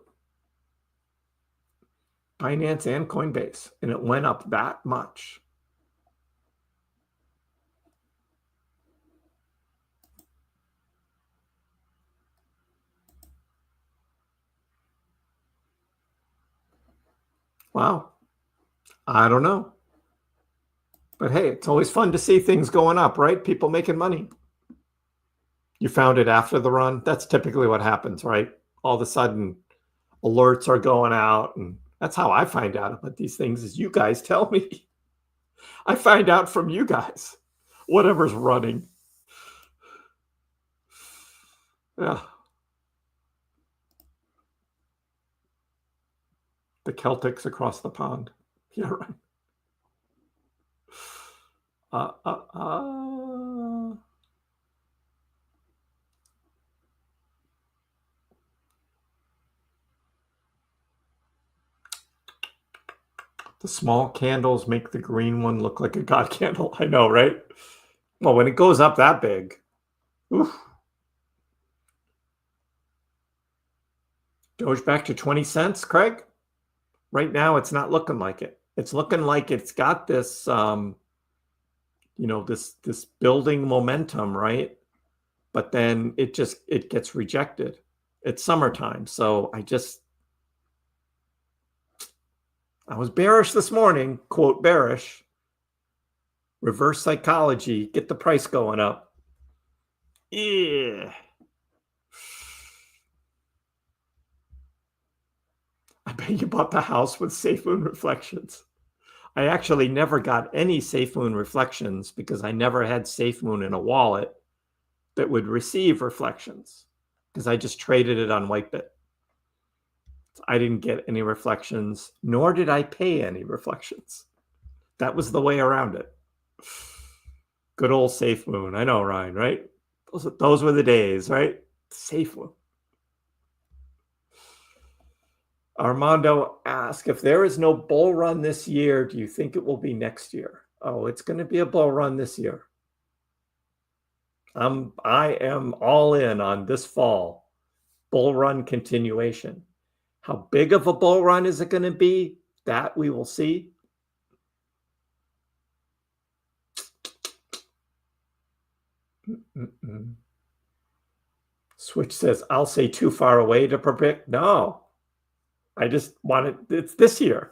Binance and Coinbase, and it went up that much. Wow. I don't know. But hey, it's always fun to see things going up, right? People making money. You found it after the run. That's typically what happens, right? All of a sudden, alerts are going out, and that's how I find out about these things is you guys tell me. I find out from you guys, whatever's running. Yeah. The Celtics across the pond. Yeah, right. The small candles make the green one look like a god candle. I know, right? Well, when it goes up that big, oof. Doge back to 20 cents, Craig? Right now, it's not looking like it. It's looking like it's got this, this building momentum, right? But then it gets rejected. It's summertime, so I was bearish this morning, quote bearish. Reverse psychology, get the price going up. Yeah. I bet you bought the house with Safe Moon reflections. I actually never got any Safe Moon reflections because I never had Safe Moon in a wallet that would receive reflections because I just traded it on Whitebit. I didn't get any reflections, nor did I pay any reflections. That was the way around it. Good old Safe Moon. I know, Ryan, right? Those were the days, right? Safe Moon. Armando asked, if there is no bull run this year, do you think it will be next year? Oh, it's going to be a bull run this year. I am all in on this fall. Bull run continuation. How big of a bull run is it going to be? That we will see. Switch says, I'll say too far away to predict. No, I just want it. It's this year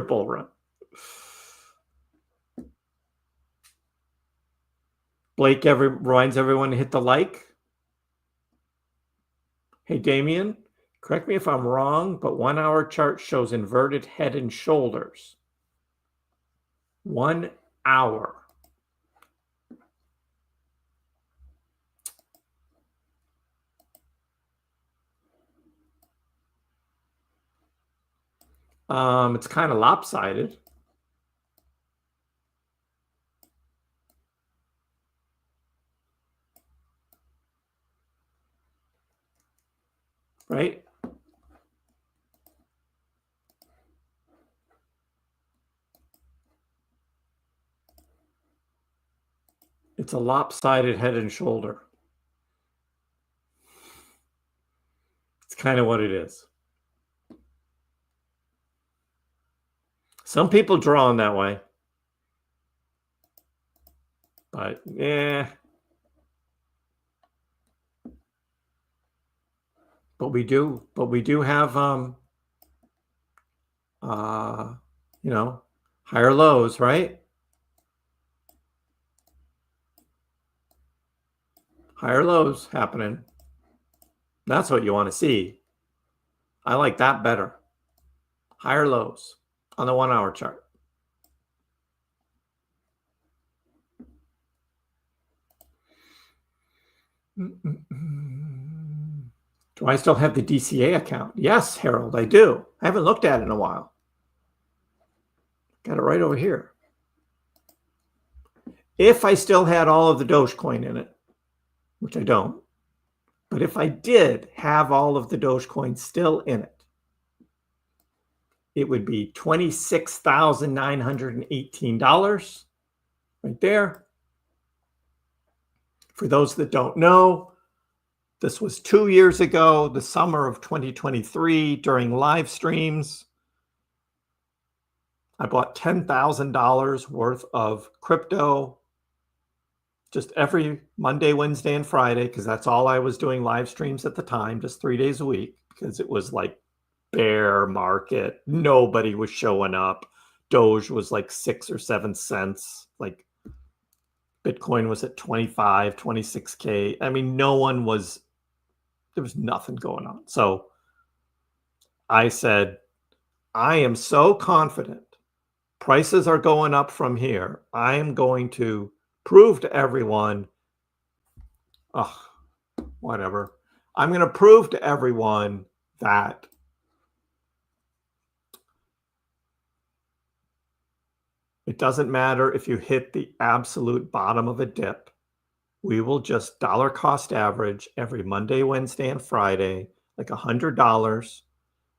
bull run. Blake reminds everyone to hit the like. Hey, Damien, correct me if I'm wrong, but 1 hour chart shows inverted head and shoulders. 1 hour. It's kind of lopsided. Right? It's a lopsided head and shoulder. It's kind of what it is. Some people draw in that way. But yeah. But we do have you know, higher lows, right? Higher lows happening. That's what you want to see. I like that better. Higher lows on the 1 hour chart. Do I still have the DCA account? Yes, Harold, I do. I haven't looked at it in a while. Got it right over here. If I still had all of the Dogecoin in it, which I don't, but if I did have all of the Dogecoin still in it, it would be $26,918 right there. For those that don't know, this was 2 years ago, the summer of 2023, during live streams. I bought $10,000 worth of crypto just every Monday, Wednesday, and Friday, because that's all I was doing live streams at the time, just 3 days a week, because it was like bear market. Nobody was showing up. Doge was like 6 or 7 cents. Like Bitcoin was at 25, 26K. I mean, there was nothing going on. So I said, I am so confident prices are going up from here. I am going to prove to everyone, whatever. I'm going to prove to everyone that it doesn't matter if you hit the absolute bottom of a dip. We will just dollar cost average every Monday, Wednesday, and Friday, like $100.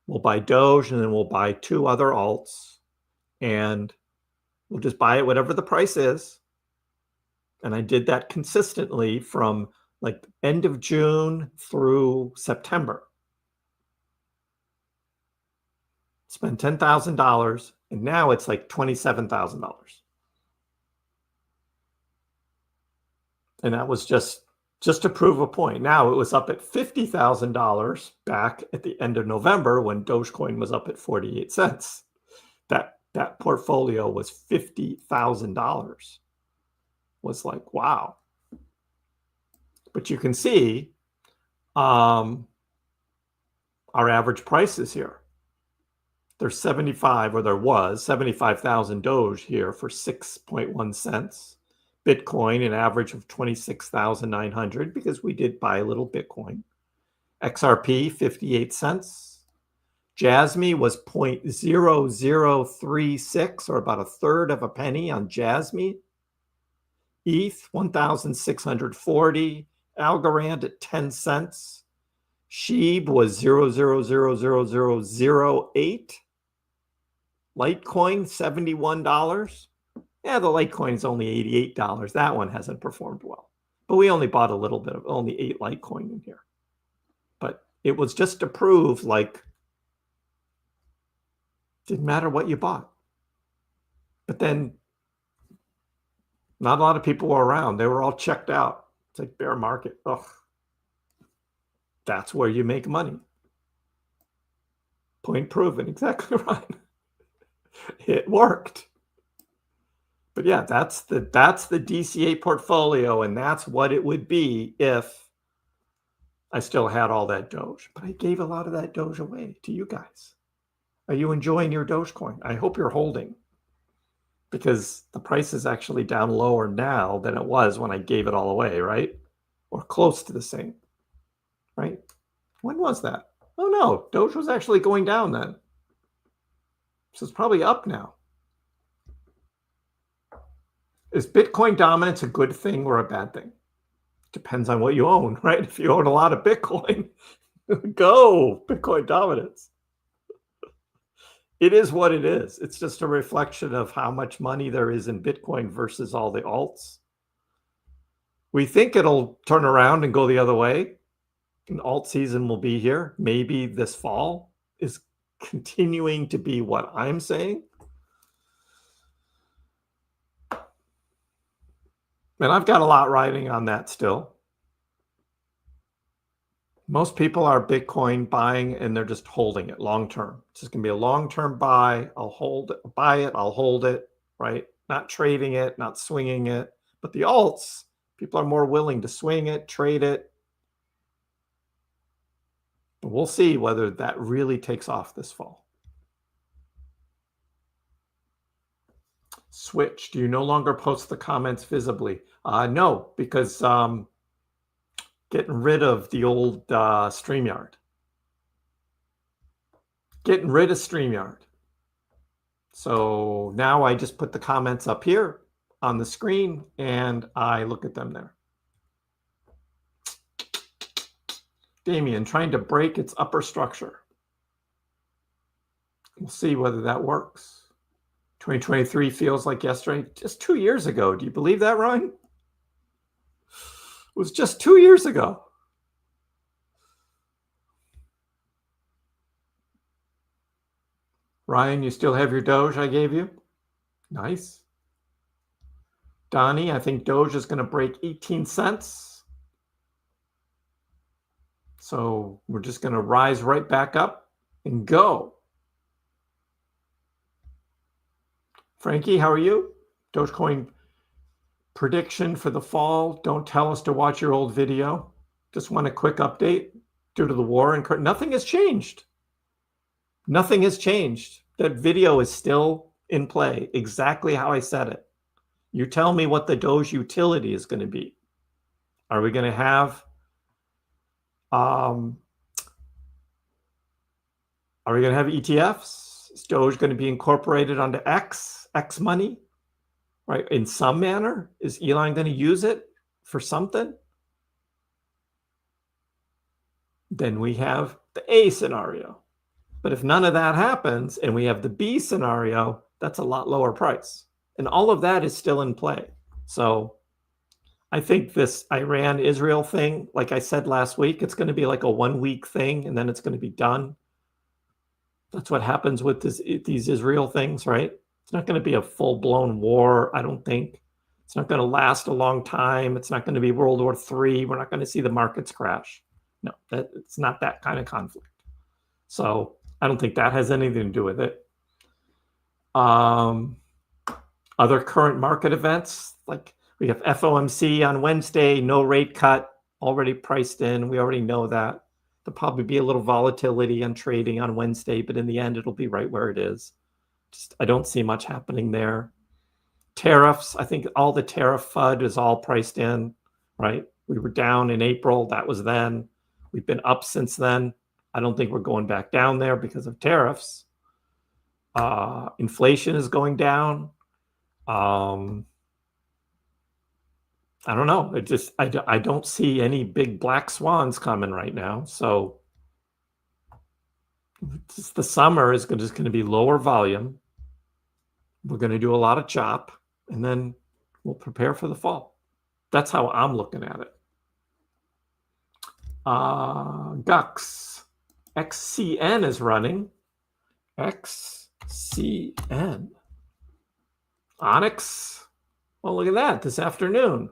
We'll buy Doge and then we'll buy 2 other alts. And we'll just buy it whatever the price is. And I did that consistently from like end of June through September. Spent $10,000 and now it's like $27,000. And that was just to prove a point. Now it was up at $50,000 back at the end of November when Dogecoin was up at 48 cents. that portfolio was $50,000. Was like, wow. But you can see our average prices here. There's 75, or there was 75,000 Doge here for 6.1 cents. Bitcoin, an average of 26,900 because we did buy a little Bitcoin. XRP, 58 cents. Jasmy was 0.0036, or about a third of a penny on Jasmy. ETH, 1,640. Algorand at 10 cents. Sheeb was 0.000008. Litecoin, $71. Yeah, the Litecoin is only $88. That one hasn't performed well. But we only bought a little bit of, only 8 Litecoin in here. But it was just to prove, like, didn't matter what you bought. But then not a lot of people were around. They were all checked out. It's like bear market. Ugh. That's where you make money. Point proven. Exactly right. It worked. But yeah, that's the DCA portfolio, and that's what it would be if I still had all that Doge. But I gave a lot of that Doge away to you guys. Are you enjoying your Dogecoin? I hope you're holding, because the price is actually down lower now than it was when I gave it all away, right? Or close to the same, right? When was that? Oh no, Doge was actually going down then. So it's probably up now. Is Bitcoin dominance a good thing or a bad thing? Depends on what you own, right? If you own a lot of Bitcoin, go Bitcoin dominance. It is what it is. It's just a reflection of how much money there is in Bitcoin versus all the alts. We think it'll turn around and go the other way. An alt season will be here. Maybe this fall is continuing to be what I'm saying. And I've got a lot riding on that still. Most people are Bitcoin buying and they're just holding it long term. It's just going to be a long-term buy. I'll hold it, buy it, I'll hold it, right? Not trading it, not swinging it. But the alts, people are more willing to swing it, trade it. But we'll see whether that really takes off this fall. Switch, do you no longer post the comments visibly? No, because getting rid of the old StreamYard. Getting rid of StreamYard. So now I just put the comments up here on the screen and I look at them there. Damien, trying to break its upper structure. We'll see whether that works. 2023 feels like yesterday. Just 2 years ago. Do you believe that, Ryan? It was just 2 years ago. Ryan, you still have your Doge I gave you? Nice. Donnie, I think Doge is going to break 18 cents. So we're just going to rise right back up and go. Frankie, how are you? Dogecoin prediction for the fall. Don't tell us to watch your old video. Just want a quick update due to the war and nothing has changed. Nothing has changed. That video is still in play, exactly how I said it. You tell me what the Doge utility is going to be. Are we going to have ETFs? Is Doge going to be incorporated onto X money, right? In some manner, is Elon going to use it for something? Then we have the A scenario. But if none of that happens and we have the B scenario, that's a lot lower price. And all of that is still in play. So I think this Iran-Israel thing, like I said last week, it's going to be like a 1 week thing and then it's going to be done. That's what happens with these Israel things, right? It's not going to be a full-blown war, I don't think. It's not going to last a long time. It's not going to be World War III. We're not going to see the markets crash. No, it's not that kind of conflict. So I don't think that has anything to do with it. Other current market events, like we have FOMC on Wednesday, no rate cut already priced in. We already know that. There'll probably be a little volatility on trading on Wednesday, but in the end, it'll be right where it is. I don't see much happening there. Tariffs, I think all the tariff FUD is all priced in, right? We were down in April. That was then. We've been up since then. I don't think we're going back down there because of tariffs. Inflation is going down. I don't know. I don't see any big black swans coming right now. So the summer is just going to be lower volume. We're going to do a lot of chop, and then we'll prepare for the fall. That's how I'm looking at it. GUX. XCN is running. XCN. Onyx. Oh, look at that. This afternoon.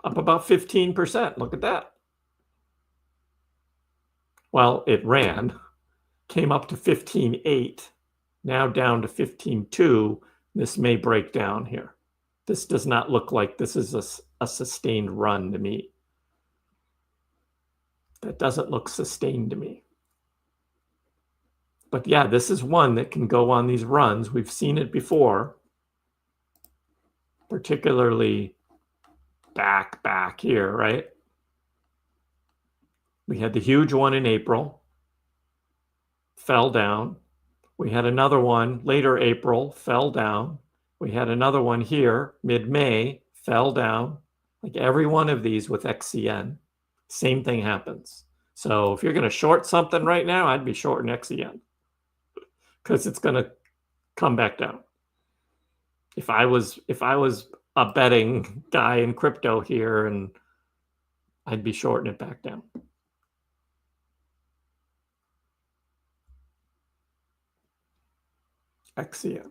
Up about 15%. Look at that. Well, it ran. Came up to 15.8. Now down to 15.2. This may break down here. This does not look like this is a sustained run to me. That doesn't look sustained to me. But yeah, this is one that can go on these runs. We've seen it before, particularly back here, right? We had the huge one in April, fell down. We had another one later April, fell down. We had another one here, mid-May, fell down. Like every one of these with XCN, same thing happens. So if you're going to short something right now, I'd be shorting XCN because it's going to come back down. If I was a betting guy in crypto here, and I'd be shorting it back down. XCN.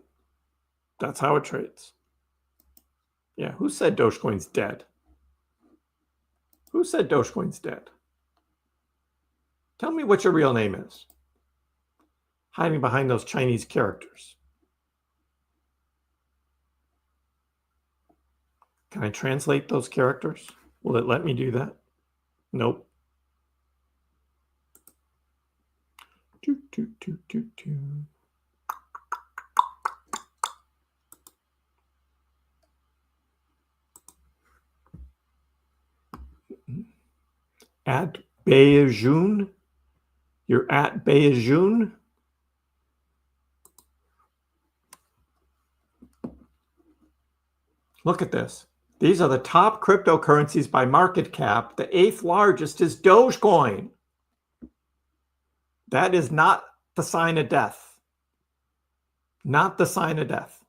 That's how it trades. Yeah, who said Dogecoin's dead? Who said Dogecoin's dead? Tell me what your real name is. Hiding behind those Chinese characters. Can I translate those characters? Will it let me do that? Nope. At Beijun. You're at Beijun. Look at this. These are the top cryptocurrencies by market cap. The 8th largest is Dogecoin. That is not the sign of death. Not the sign of death.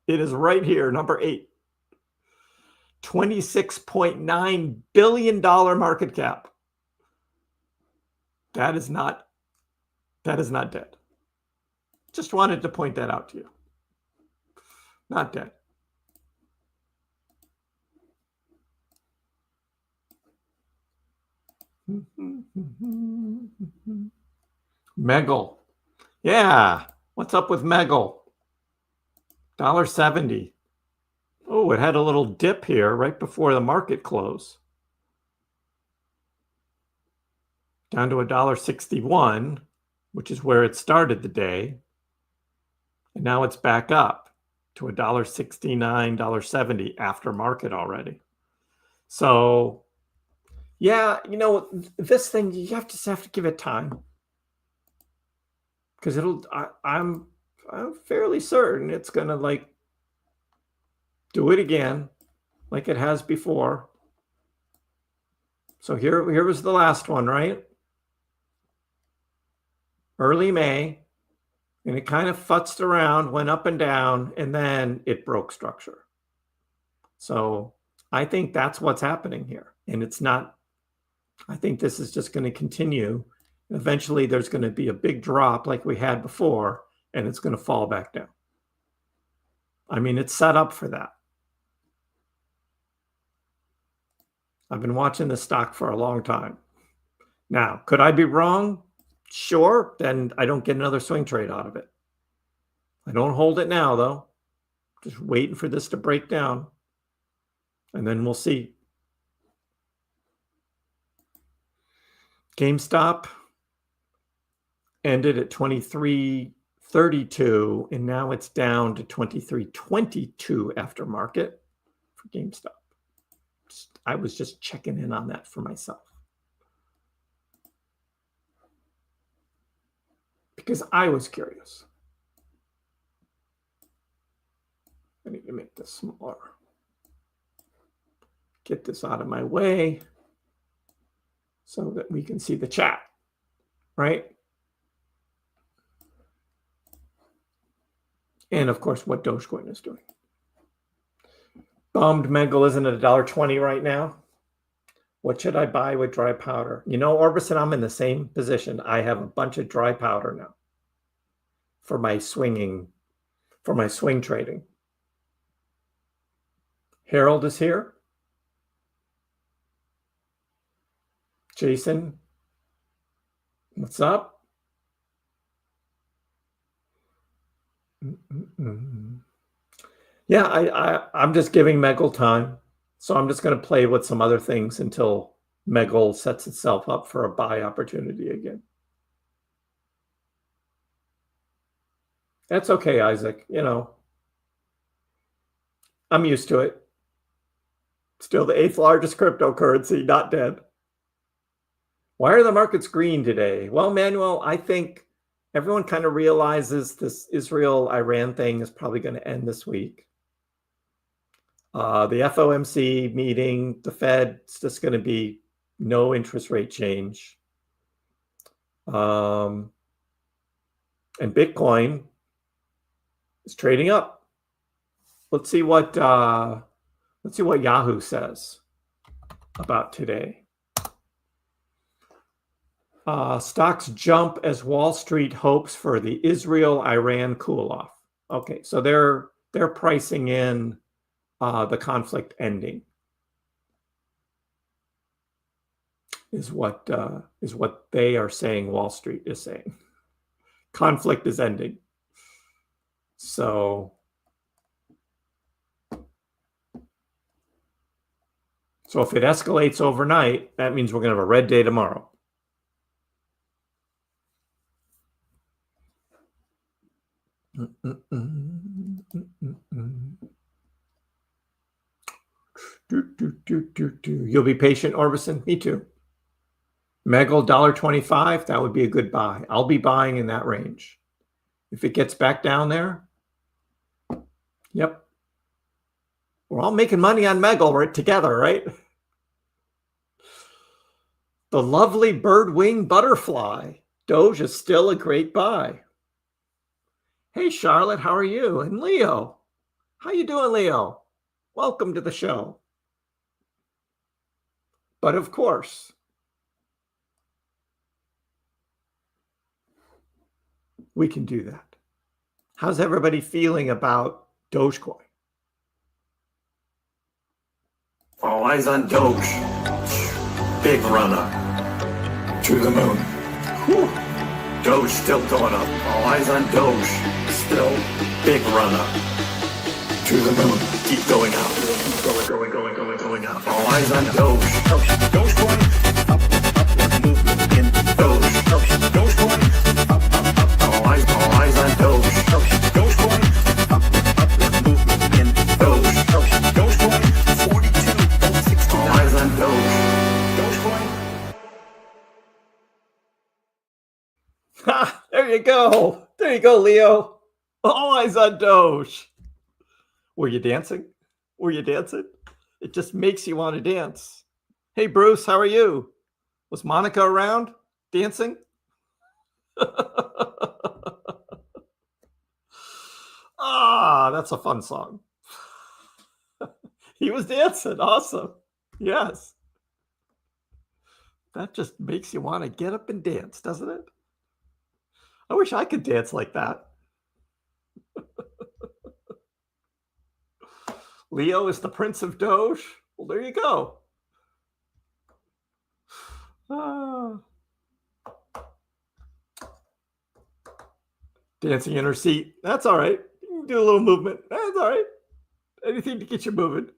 It is right here, number 8. $26.9 billion market cap. That is not dead. Just wanted to point that out to you. Not dead. Megal. Yeah. What's up with Megal? $1.70. Oh, it had a little dip here right before the market close. Down to $1.61, which is where it started the day. And now it's back up to $1.69, $1.70 after market already. So, yeah, you know, this thing, you have to give it time. Because I'm fairly certain it's going to like do it again like it has before. So here was the last one, right? Early May, and it kind of futzed around, went up and down, and then it broke structure. So I think that's what's happening here. And it's not, I think this is just going to continue. Eventually there's going to be a big drop like we had before, and it's going to fall back down. I mean, it's set up for that. I've been watching this stock for a long time. Now, could I be wrong? Sure, then I don't get another swing trade out of it. I don't hold it now, though. Just waiting for this to break down. And then we'll see. GameStop ended at 23.32, and now it's down to 23.22 after market for GameStop. I was just checking in on that for myself, because I was curious. I need to make this smaller. Get this out of my way so that we can see the chat, right? And of course, what Dogecoin is doing. Bummed Meggle isn't at $1.20 right now. What should I buy with dry powder? You know, Orbison, I'm in the same position. I have a bunch of dry powder now for my swing trading. Harold is here. Jason, what's up? Yeah, I'm just giving Meggle time. So I'm just going to play with some other things until Meggle sets itself up for a buy opportunity again. That's okay, Isaac. You know, I'm used to it. Still the 8th largest cryptocurrency, not dead. Why are the markets green today? Well, Manuel, I think everyone kind of realizes this Israel-Iran thing is probably going to end this week. The FOMC meeting, the Fed, it's just going to be no interest rate change. And Bitcoin is trading up. Let's see what Yahoo says about today. Stocks jump as Wall Street hopes for the Israel-Iran cool-off. Okay, so they're pricing in the conflict ending. Is what they are saying. Wall Street is saying conflict is ending. So if it escalates overnight, that means we're going to have a red day tomorrow. You'll be patient, Orbison? Me too. Meggle $1.25, that would be a good buy. I'll be buying in that range. If it gets back down there, yep. We're all making money on Meggle right together, right? The lovely bird-wing butterfly. Doge is still a great buy. Hey, Charlotte, how are you? And Leo. How you doing, Leo? Welcome to the show. But of course, we can do that. How's everybody feeling about Dogecoin? All eyes on Doge. Big runner to the moon. Whew. Doge still going up. All eyes on Doge. Still big runner to the moon. Keep going up. Going up. All eyes on Doge. Dogecoin. Up, movement in Doge. Dogecoin. Up. All eyes on Doge. Dogecoin. Up, movement in Doge. Dogecoin. 42.69. All eyes on Doge. Dogecoin. Ha! There you go. There you go, Leo. All eyes on Doge. Were you dancing? Were you dancing? It just makes you want to dance. Hey, Bruce, how are you? Was Monica around dancing? That's a fun song. He was dancing. Awesome. Yes. That just makes you want to get up and dance, doesn't it? I wish I could dance like that. Leo is the Prince of Doge. Well, there you go. Dancing in her seat. That's all right. You can do a little movement. That's all right. Anything to get you moving.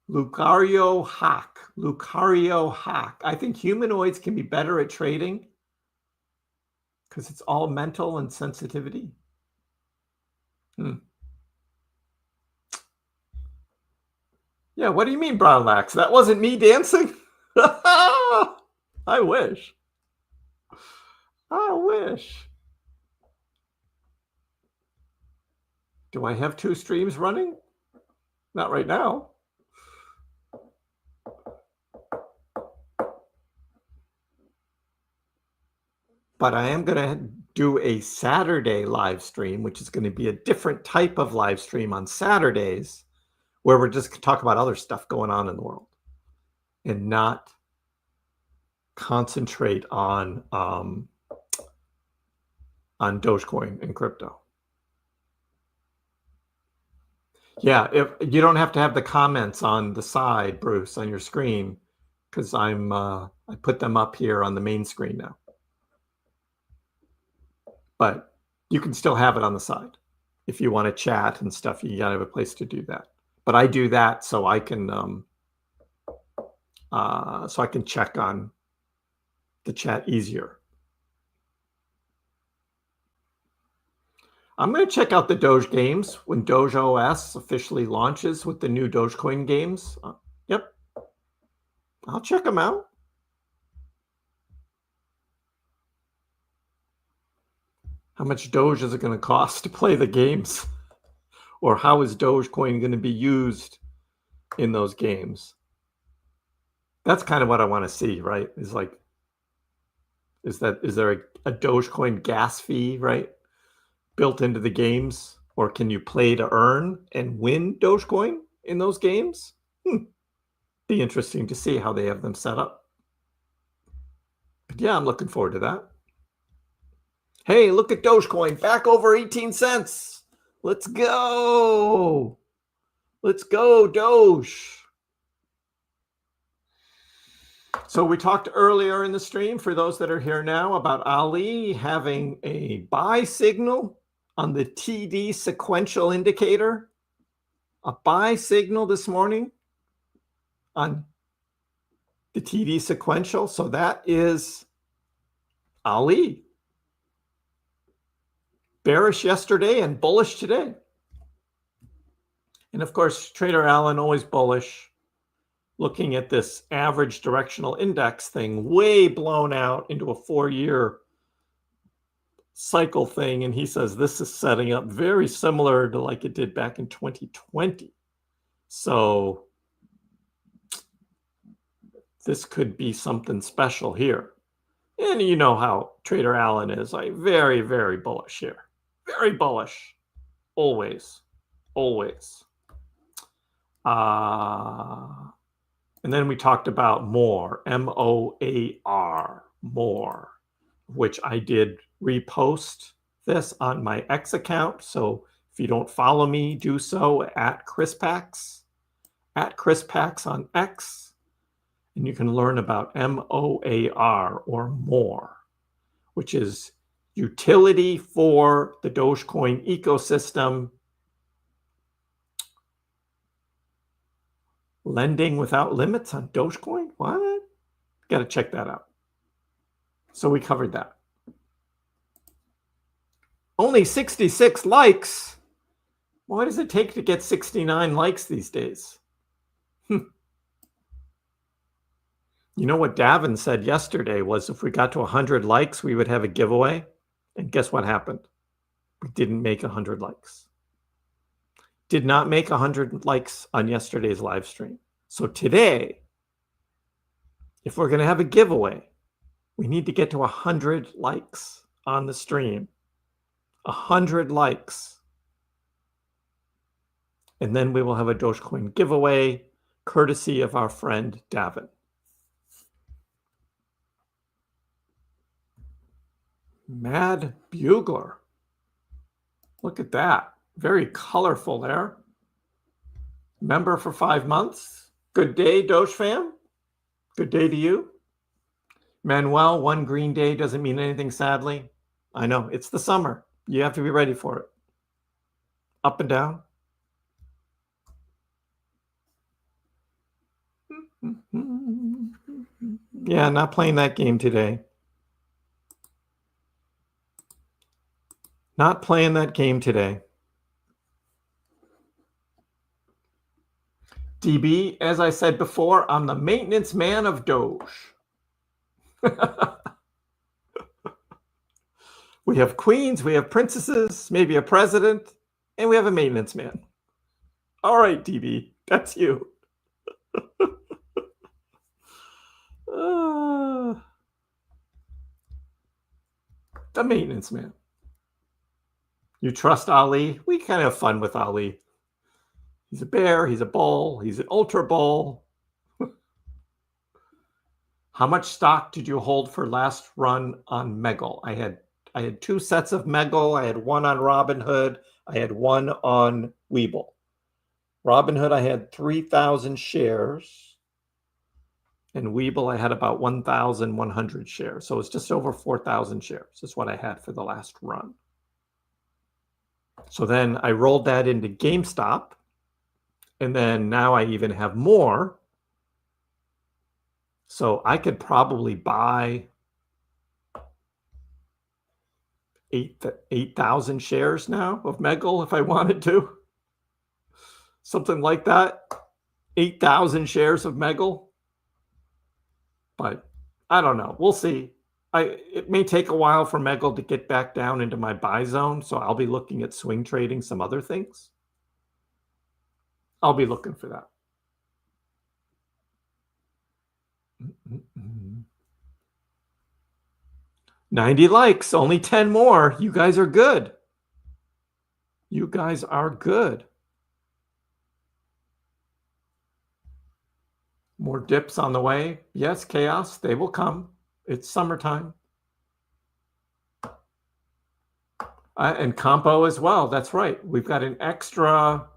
Lucario Hack. I think humanoids can be better at trading because it's all mental and sensitivity. Yeah, what do you mean, Brown Lax? That wasn't me dancing? I wish. I wish. Do I have 2 streams running? Not right now. But I am going to do a Saturday live stream, which is going to be a different type of live stream on Saturdays, where we're just going to talk about other stuff going on in the world and not concentrate on Dogecoin and crypto. Yeah, if you don't have to have the comments on the side, Bruce, on your screen, because I put them up here on the main screen now. But you can still have it on the side. If you want to chat and stuff, you gotta have a place to do that. But I do that so I can check on the chat easier. I'm going to check out the Doge games when Doge OS officially launches with the new Dogecoin games. Yep. I'll check them out. How much Doge is it going to cost to play the games? Or how is Dogecoin going to be used in those games? That's kind of what I want to see, right? Is there a Dogecoin gas fee, right, built into the games? Or can you play to earn and win Dogecoin in those games? Be interesting to see how they have them set up. But yeah, I'm looking forward to that. Hey, look at Dogecoin, back over 18 cents. Let's go. Let's go, Doge. So we talked earlier in the stream, for those that are here now, about Ali having a buy signal on the TD sequential indicator. A buy signal this morning on the TD sequential. So that is Ali. Bearish yesterday and bullish today. And of course, Trader Allen always bullish, looking at this average directional index thing way blown out into a 4-year cycle thing. And he says this is setting up very similar to like it did back in 2020. So this could be something special here. And you know how Trader Allen is, like very, very bullish here. Very bullish. Always. Always. And then we talked about more, MOAR, more, which I did repost this on my X account. So if you don't follow me, do so at KrissPax, on X. And you can learn about MOAR, or more, which is utility for the Dogecoin ecosystem. Lending without limits on Dogecoin? What? Got to check that out. So we covered that. Only 66 likes. What does it take to get 69 likes these days? You know what Davin said yesterday was if we got to 100 likes, we would have a giveaway. And guess what happened? We didn't make 100 likes. Did not make 100 likes on yesterday's live stream. So today, if we're going to have a giveaway, we need to get to 100 likes on the stream. 100 likes. And then we will have a Dogecoin giveaway courtesy of our friend Davin. Mad Bugler. Look at that. Very colorful there. Member for 5 months. Good day, Doge fam. Good day to you. Manuel, one green day doesn't mean anything, sadly. I know, it's the summer. You have to be ready for it. Up and down. Yeah, not playing that game today. Not playing that game today. DB, as I said before, I'm the maintenance man of Doge. We have queens, we have princesses, maybe a president, and we have a maintenance man. All right, DB, that's you. The maintenance man. You trust Ali? We kind of have fun with Ali. He's a bear, he's a bull, he's an ultra bull. How much stock did you hold for last run on Megal? I had 2 sets of Megal. I had one on Robinhood. I had one on Webull. Robinhood, I had 3,000 shares. And Webull, I had about 1,100 shares. So it's just over 4,000 shares is what I had for the last run. So then I rolled that into GameStop. And then now I even have more. So I could probably buy 8,000 shares now of Megal if I wanted to. Something like that. 8,000 shares of Megal. But I don't know. We'll see. It may take a while for Megal to get back down into my buy zone. So I'll be looking at swing trading some other things. I'll be looking for that. 90 likes, only 10 more. You guys are good. You guys are good. More dips on the way. Yes, chaos, they will come. It's summertime. And compo as well. That's right. We've got an extra,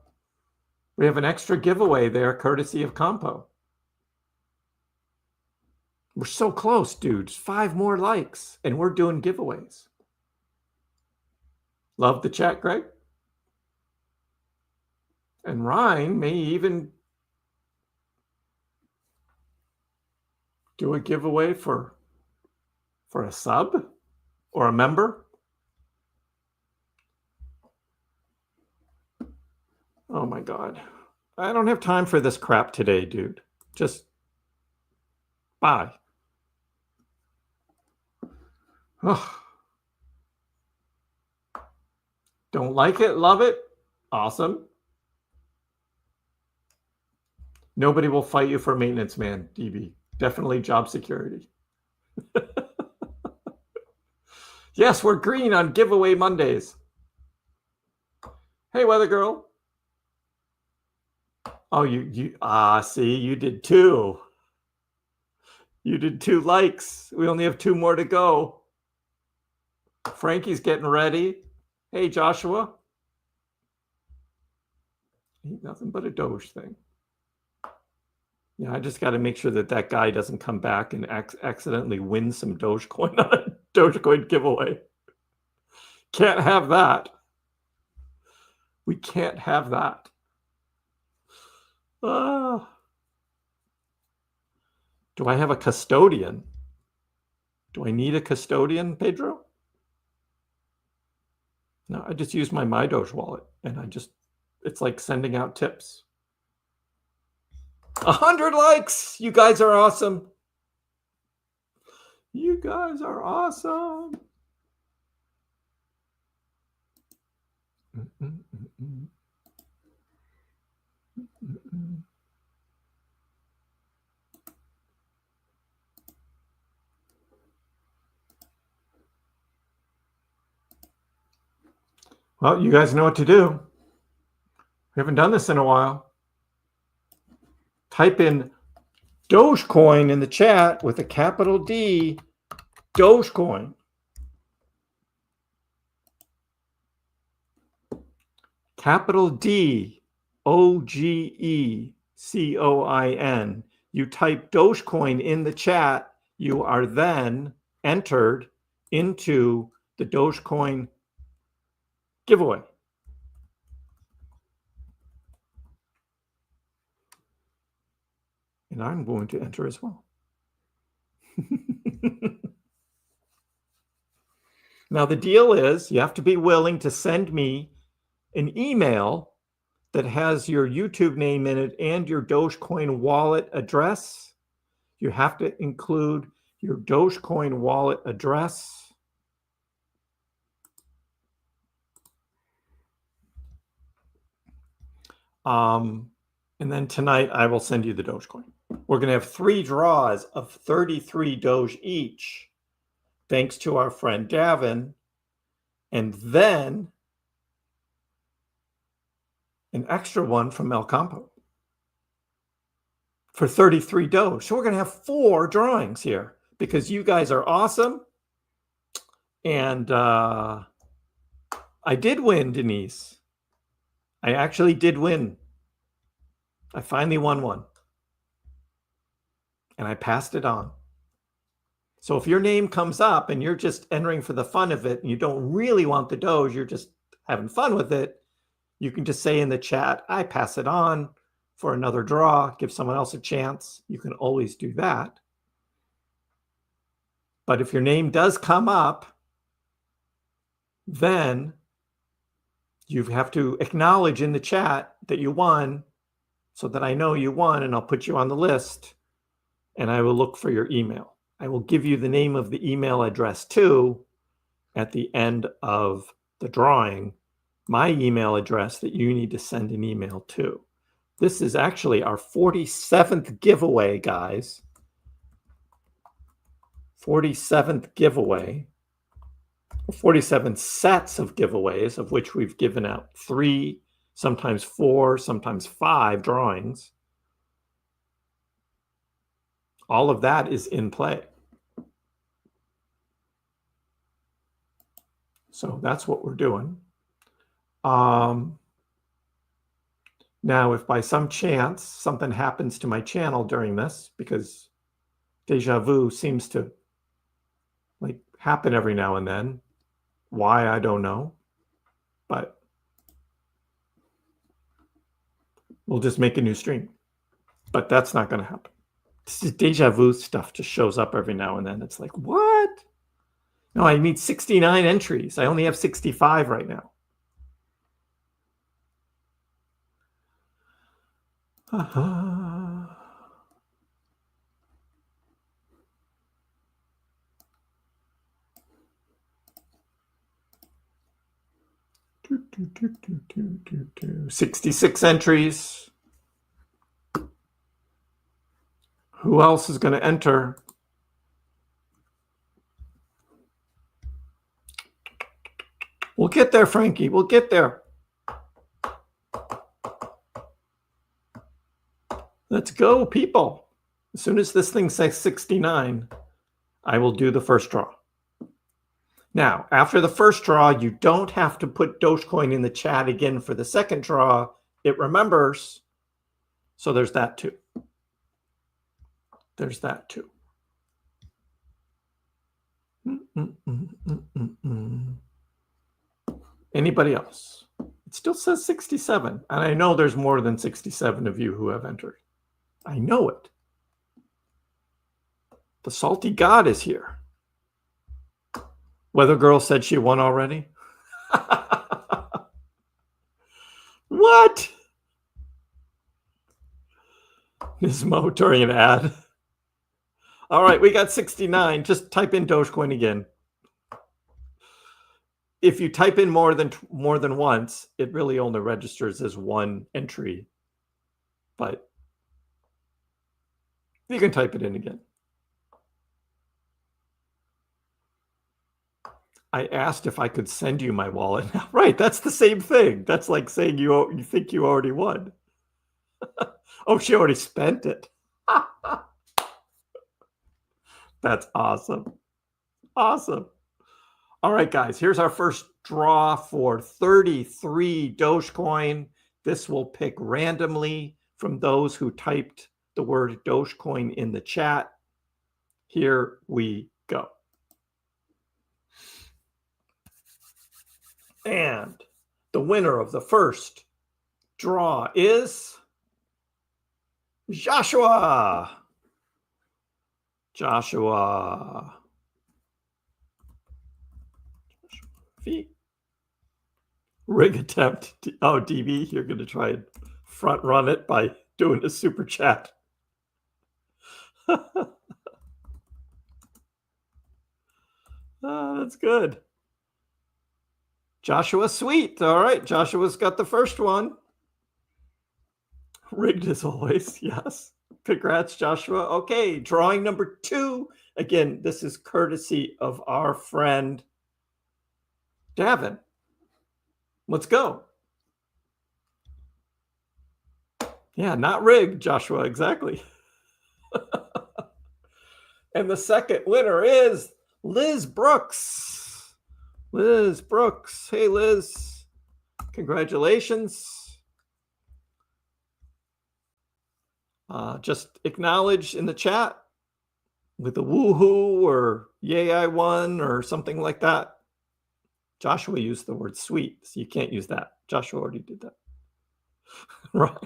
we have an extra giveaway there courtesy of compo. We're so close, dudes. 5 more likes, and we're doing giveaways. Love the chat, Greg. And Ryan may even do a giveaway for a sub or a member. Oh my God. I don't have time for this crap today, dude. Just bye. Oh. Don't like it, love it, awesome. Nobody will fight you for maintenance, man, DB. Definitely job security. Yes, we're green on giveaway Mondays. Hey, weather girl. Oh, see, you did 2. You did 2 likes. We only have 2 more to go. Frankie's getting ready. Hey, Joshua. Ain't nothing but a Doge thing. Yeah, I just got to make sure that guy doesn't come back and accidentally win some Dogecoin on a Dogecoin giveaway. Can't have that. We can't have that. Do I have a custodian? Do I need a custodian, Pedro? No, I just use my MyDoge wallet, and it's like sending out tips. 100 likes! You guys are awesome. You guys are awesome. Well, you guys know what to do. We haven't done this in a while. Type in Dogecoin in the chat with a capital D, Dogecoin. Capital D, Ogecoin. You type Dogecoin in the chat, you are then entered into the Dogecoin giveaway. And I'm going to enter as well. Now, the deal is you have to be willing to send me an email that has your YouTube name in it and your Dogecoin wallet address. You have to include your Dogecoin wallet address. And then tonight I will send you the Dogecoin. We're going to have 3 draws of 33 Doge each, thanks to our friend Gavin, and then an extra one from El Campo for 33 Doge. So we're going to have 4 drawings here because you guys are awesome. And I did win, Denise. I actually did win. I finally won one. And I passed it on. So if your name comes up and you're just entering for the fun of it and you don't really want the Doge, you're just having fun with it, you can just say in the chat, I pass it on for another draw, give someone else a chance. You can always do that. But if your name does come up, then you have to acknowledge in the chat that you won so that I know you won, and I'll put you on the list and I will look for your email. I will give you the name of the email address too at the end of the drawing, my email address that you need to send an email to. This is actually our 47th giveaway, guys. 47th giveaway. 47 sets of giveaways, of which we've given out 3, sometimes 4, sometimes 5 drawings. All of that is in play. So that's what we're doing. Now, if by some chance something happens to my channel during this, because deja vu seems to like happen every now and then, why, I don't know, but we'll just make a new stream. But that's not going to happen. This is deja vu stuff just shows up every now and then. It's like, what? No, I need 69 entries. I only have 65 right now. Do, do, do, do, do, do, do. 66 entries. Who else is going to enter? We'll get there, Frankie. We'll get there. Let's go, people. As soon as this thing says 69, I will do the first draw. Now, after the first draw, you don't have to put Dogecoin in the chat again for the second draw. It remembers. So there's that too. There's that too. Anybody else? It still says 67. And I know there's more than 67 of you who have entered. I know it. The salty God is here. Weather Girl said she won already. What? Nismo during an ad. All right, we got 69. Just type in Dogecoin again. If you type in more than once, it really only registers as one entry. But you can type it in again. I asked if I could send you my wallet. Right, that's the same thing. That's like saying you think you already won. Oh, she already spent it. That's awesome. Awesome. All right, guys, here's our first draw for 33 Dogecoin. This will pick randomly from those who typed the word Dogecoin in the chat. Here we go. And the winner of the first draw is Joshua. Joshua V. Rig attempt. Oh, DB, you're going to try and front run it by doing a super chat. Oh, that's good. Joshua, sweet. All right, Joshua's got the first one. Rigged as always, yes. Congrats, Joshua. Okay, drawing number 2. Again, this is courtesy of our friend Davin. Let's go. Yeah, not rigged, Joshua, exactly. And the second winner is Liz Brooks. Liz Brooks. Hey, Liz. Congratulations. Just acknowledge in the chat with a woohoo or yay, I won or something like that. Joshua used the word sweet, so you can't use that. Joshua already did that. Right.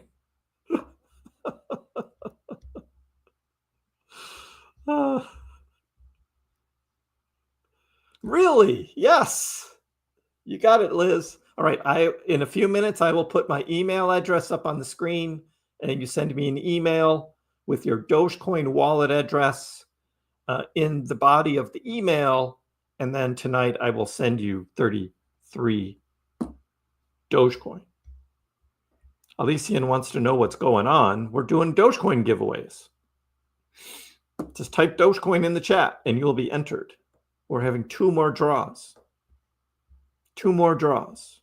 Really? Yes. You got it, Liz. All right. In a few minutes, I will put my email address up on the screen, and you send me an email with your Dogecoin wallet address in the body of the email. And then tonight I will send you 33 Dogecoin. Alician wants to know what's going on. We're doing Dogecoin giveaways. Just type Dogecoin in the chat and you'll be entered. We're having 2 more draws. 2 more draws.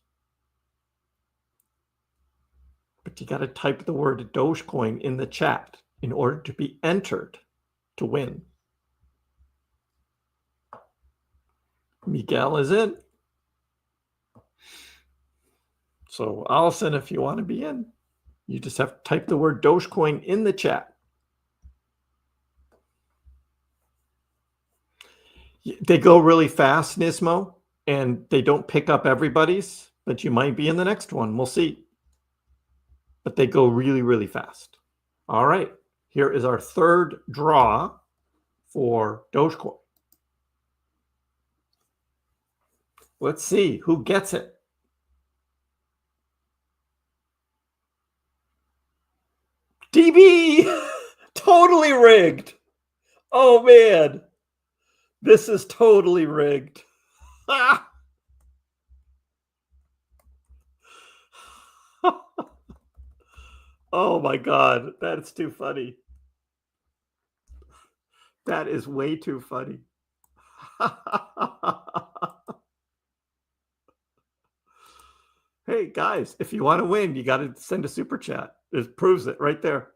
But you got to type the word Dogecoin in the chat in order to be entered to win. Miguel is in. So Allison, if you want to be in, you just have to type the word Dogecoin in the chat. They go really fast, Nismo, and they don't pick up everybody's, but you might be in the next one. We'll see. But they go really, really fast. All right. Here is our third draw for Dogecoin. Let's see who gets it. DB! Totally rigged. Oh, man. This is totally rigged. Ah! Oh, my God. That's too funny. That is way too funny. Hey, guys, if you want to win, you got to send a super chat. It proves it right there.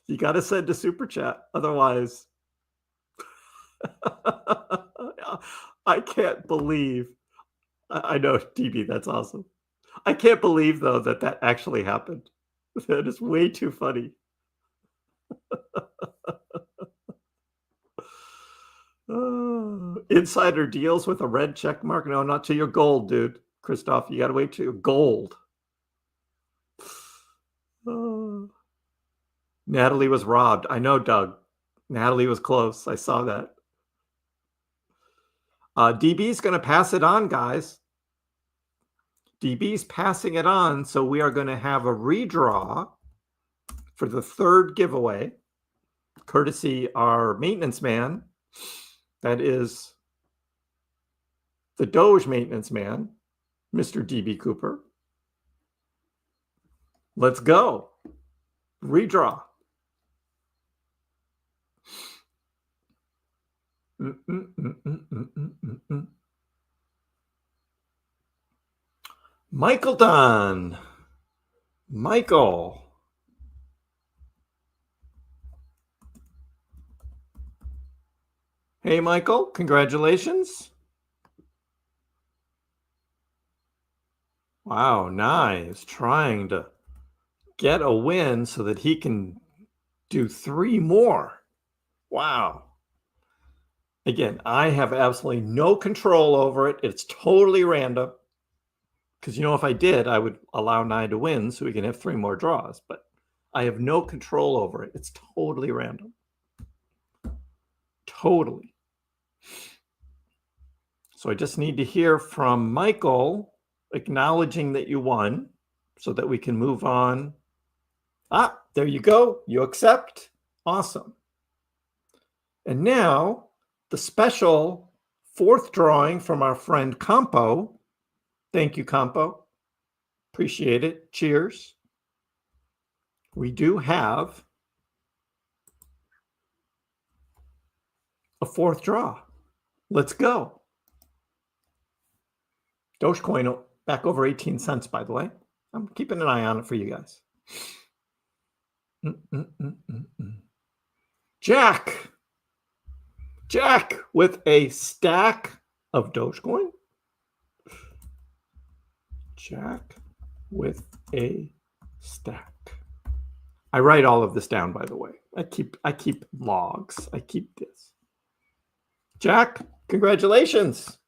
You got to send a super chat. Otherwise, I can't believe. I know, DB, that's awesome. I can't believe, though, that actually happened. That is way too funny. Insider deals with a red check mark. No, not till you're gold, dude. Christoph, you got to wait till you're gold. Natalie was robbed. I know, Doug. Natalie was close. I saw that. DB's going to pass it on, guys. DB's passing it on, so we are going to have a redraw for the third giveaway, courtesy our maintenance man. That is the Doge maintenance man, Mr. DB Cooper. Let's go. Redraw. Michael Dunn. Michael. Hey, Michael, congratulations. Wow, nice. Trying to get a win so that he can do 3 more. Wow. Again, I have absolutely no control over it. It's totally random. Because, if I did, I would allow 9 to win so we can have 3 more draws. But I have no control over it. It's totally random. Totally. So I just need to hear from Michael acknowledging that you won so that we can move on. There you go. You accept. Awesome. And now the special 4th drawing from our friend Campo. Thank you, Campo. Appreciate it. Cheers. We do have a 4th draw. Let's go. Dogecoin back over 18 cents, by the way. I'm keeping an eye on it for you guys. Jack with a stack of Dogecoin. Jack with a stack. I write all of this down, by the way. I keep logs. I keep this. Jack, congratulations.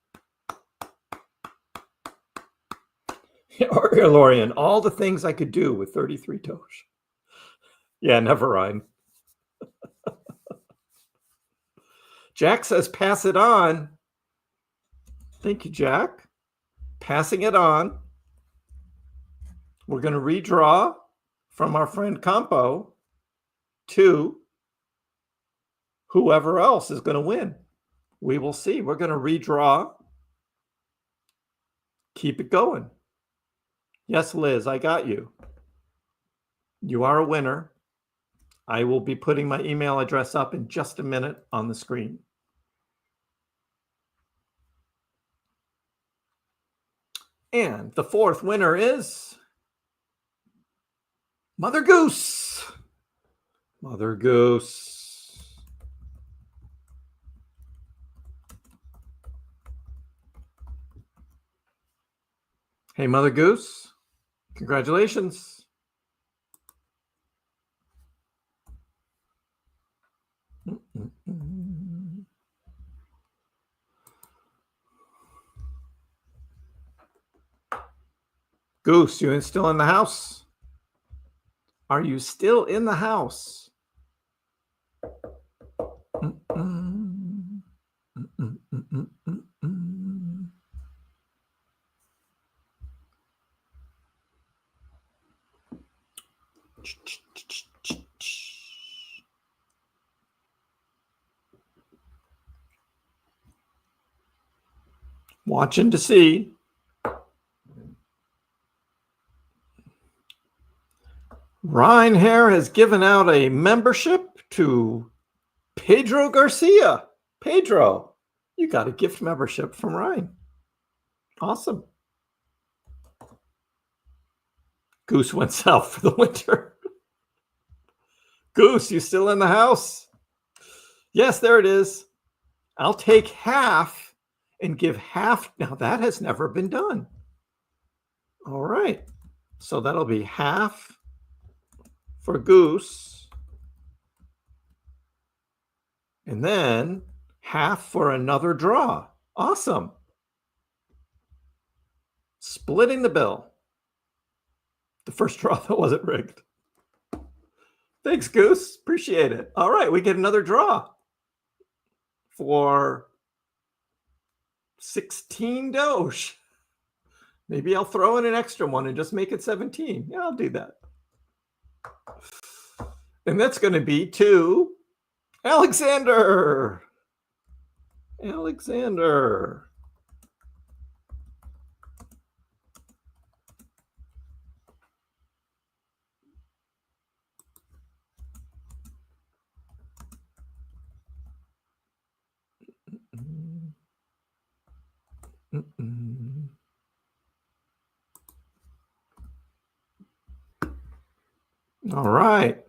Or Lorian, all the things I could do with 33 Doge. Yeah, never mind. Jack says, pass it on. Thank you, Jack. Passing it on. We're going to redraw from our friend Campo to whoever else is going to win. We will see. We're going to redraw. Keep it going. Yes, Liz, I got you. You are a winner. I will be putting my email address up in just a minute on the screen. And the 4th winner is Mother Goose. Mother Goose. Hey, Mother Goose. Congratulations. Goose, you still in the house? Are you still in the house? Watching to see. Ryan Hare has given out a membership to Pedro Garcia. Pedro, you got a gift membership from Ryan. Awesome. Goose went south for the winter. Goose, you still in the house? Yes, there it is. I'll take half and give half. Now, that has never been done. All right. So that'll be half for Goose. And then half for another draw. Awesome. Splitting the bill. The first draw that wasn't rigged. Thanks, Goose. Appreciate it. All right, we get another draw for 16 Doge. Maybe I'll throw in an extra one and just make it 17. Yeah, I'll do that. And that's going to be to Alexander. Alexander. All right.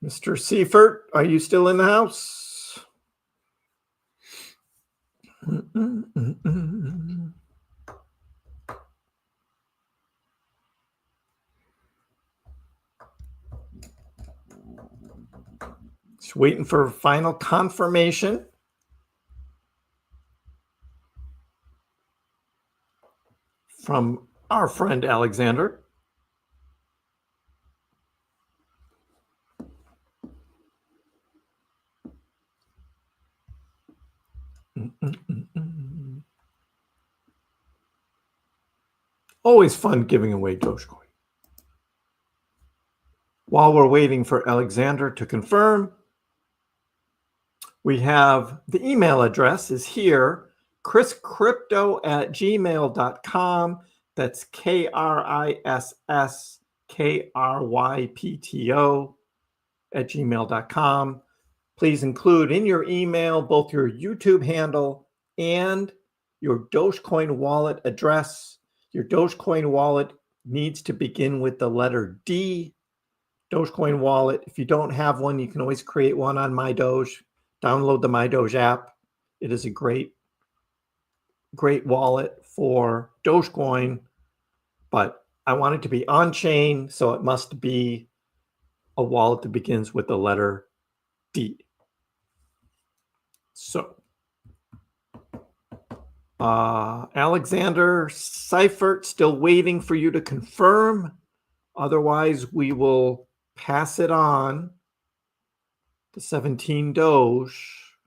Mr. Seifert, are you still in the house? Just waiting for final confirmation. From our friend Alexander. Always fun giving away Dogecoin. While we're waiting for Alexander to confirm, we have the email address is here, KrissKrypto@gmail.com. That's KrissKrypto@gmail.com. Please include in your email both your YouTube handle and your Dogecoin wallet address. Your Dogecoin wallet needs to begin with the letter D. Dogecoin wallet. If you don't have one, you can always create one on MyDoge. Download the MyDoge app. It is a great wallet for Dogecoin, but I want it to be on-chain, so it must be a wallet that begins with the letter D. So, Alexander Seifert, still waiting for you to confirm. Otherwise, we will pass it on to 17 Doge.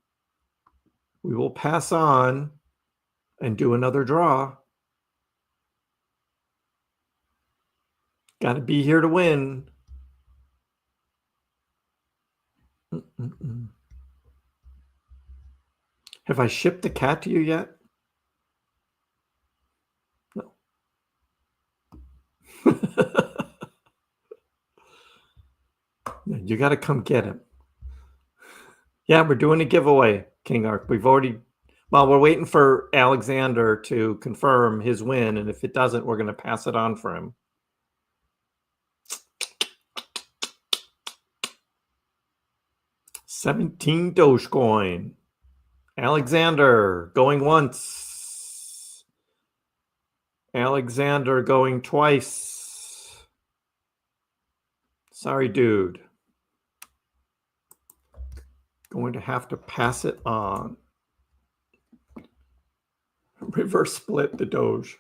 We will pass on and do another draw. Got to be here to win. Have I shipped the cat to you yet? No. You got to come get him. Yeah, we're doing a giveaway, King Arc. We're waiting for Alexander to confirm his win, and if it doesn't, we're going to pass it on for him. $17 Dogecoin. Alexander going once. Alexander going twice. Sorry, dude. Going to have to pass it on. Reverse split the Doge.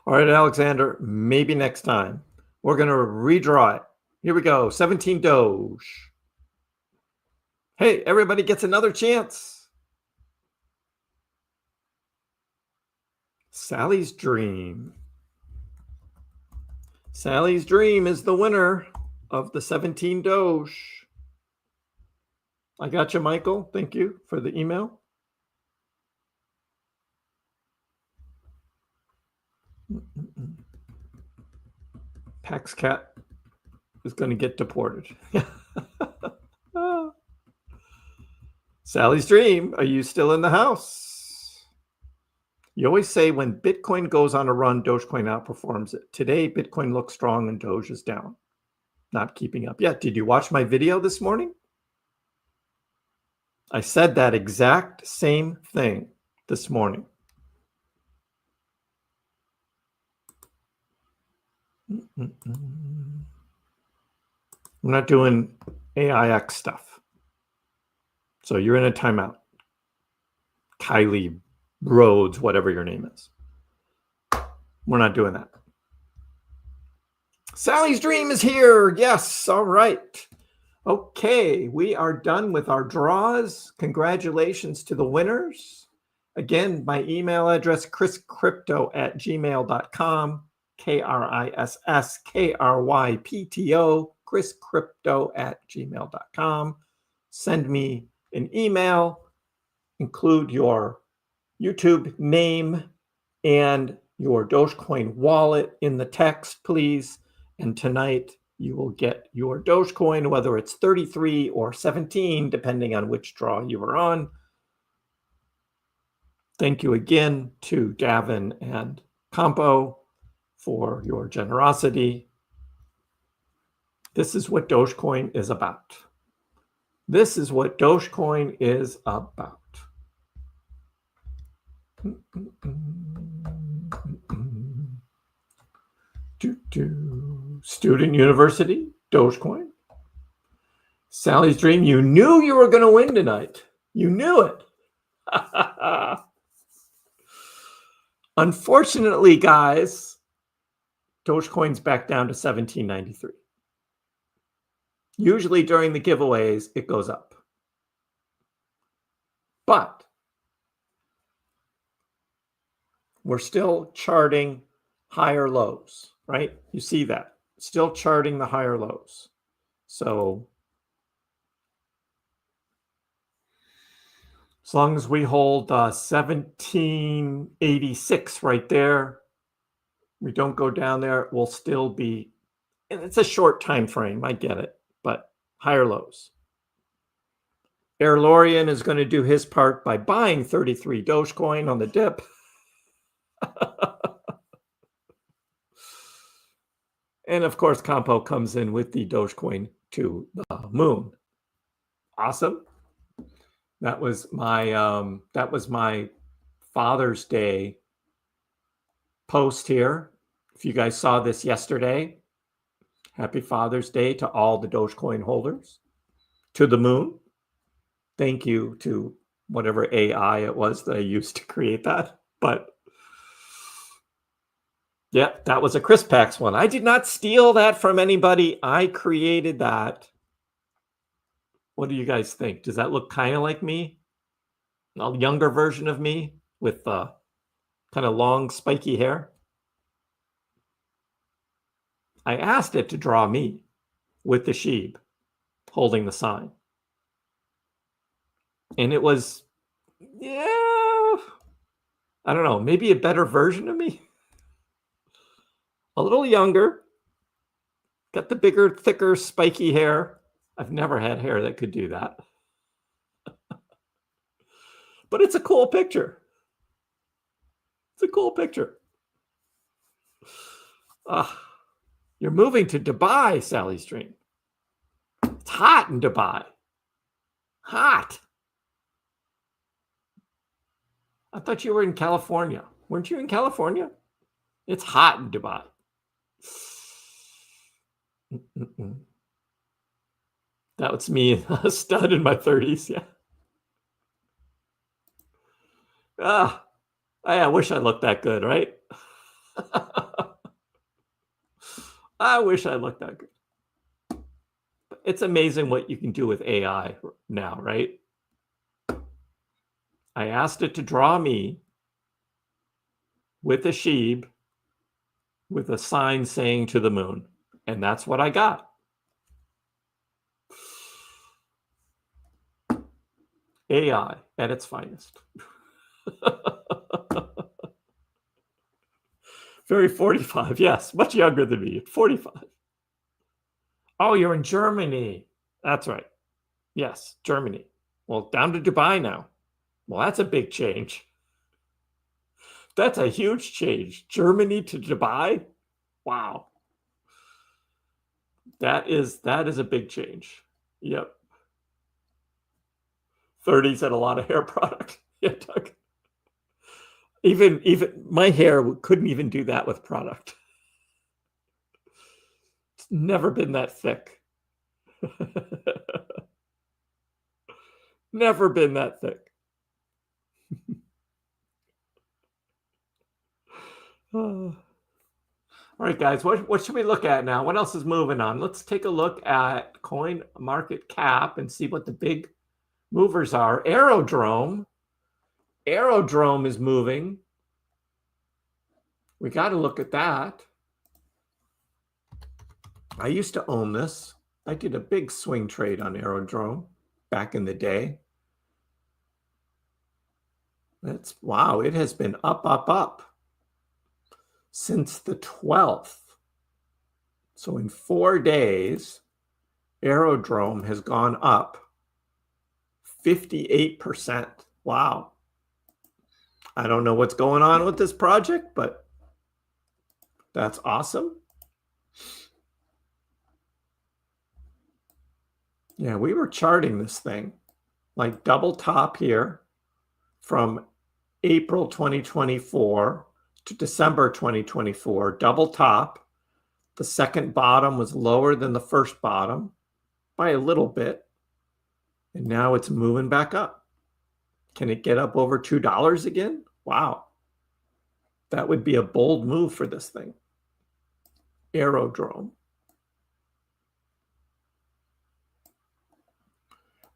All right, Alexander, maybe next time. We're going to redraw it. Here we go, 17 Doge. Hey, everybody gets another chance. Sally's Dream. Sally's Dream is the winner of the 17 Doge. I got you, Michael. Thank you for the email. Pax Cat is going to get deported. Sally's Dream, are you still in the house? You always say when Bitcoin goes on a run, Dogecoin outperforms it. Today, Bitcoin looks strong and Doge is down. Not keeping up yet. Did you watch my video this morning? I said that exact same thing this morning. I'm not doing AIX stuff. So you're in a timeout. Kylie Rhodes, whatever your name is. We're not doing that. Sally's Dream is here. Yes. All right. Okay. We are done with our draws. Congratulations to the winners. Again, my email address, KrissKrypto@gmail.com. KrissKrypto, KrissKrypto@gmail.com. Send me an email, include your YouTube name and your Dogecoin wallet in the text, please. And tonight you will get your Dogecoin, whether it's 33 or 17, depending on which draw you were on. Thank you again to Gavin and Campo for your generosity. This is what Dogecoin is about. This is what Dogecoin is about. Student University, Dogecoin. Sally's dream. You knew you were going to win tonight. You knew it. Unfortunately, guys, Dogecoin's back down to $17.93. Usually during the giveaways, it goes up. But we're still charting higher lows, right? You see that. Still charting the higher lows. So as long as we hold 1786 right there, we don't go down there, we'll still be, and it's a short time frame, I get it, but higher lows. Air Lorian is going to do his part by buying 33 Dogecoin on the dip. And of course, Compo comes in with the Dogecoin to the moon. Awesome. That was my Father's Day post here. If you guys saw this yesterday, happy Father's Day to all the Dogecoin holders. To the moon. Thank you to whatever AI it was that I used to create that. But yeah, that was a KrissPax one. I did not steal that from anybody. I created that. What do you guys think? Does that look kind of like me? A younger version of me with kind of long, spiky hair? I asked it to draw me with the sheep holding the sign. And it was, yeah, I don't know, maybe a better version of me. A little younger, got the bigger, thicker, spiky hair. I've never had hair that could do that. But it's a cool picture. It's a cool picture. You're moving to Dubai, Sally's dream. It's hot in Dubai. Hot. I thought you were in California. Weren't you in California? It's hot in Dubai. That was me, a stud in my 30s. Yeah. I wish I looked that good, right? I wish I looked that good. It's amazing what you can do with AI now, right? I asked it to draw me with a sheep with a sign saying to the moon. And that's what I got. AI at its finest. Very 45. Yes, much younger than me. 45. Oh, you're in Germany. That's right. Yes, Germany. Well, down to Dubai now. Well, that's a big change. That's a huge change. Germany to Dubai? Wow. That is a big change. Yep. 30s had a lot of hair product. Yeah, Doug. Even my hair couldn't even do that with product. It's never been that thick. Never been that thick. All right, guys, what should we look at now? What else is moving on? Let's take a look at coin market cap and see what the big movers are. Aerodrome is moving. We got to look at that. I used to own this. I did a big swing trade on Aerodrome back in the day. Wow, it has been up since the 12th. So in 4 days, Aerodrome has gone up 58%. Wow. I don't know what's going on with this project, but that's awesome. Yeah, we were charting this thing like double top here from April 2024 to December 2024, double top. The second bottom was lower than the first bottom by a little bit, and now it's moving back up. Can it get up over $2 again? Wow. That would be a bold move for this thing. Aerodrome.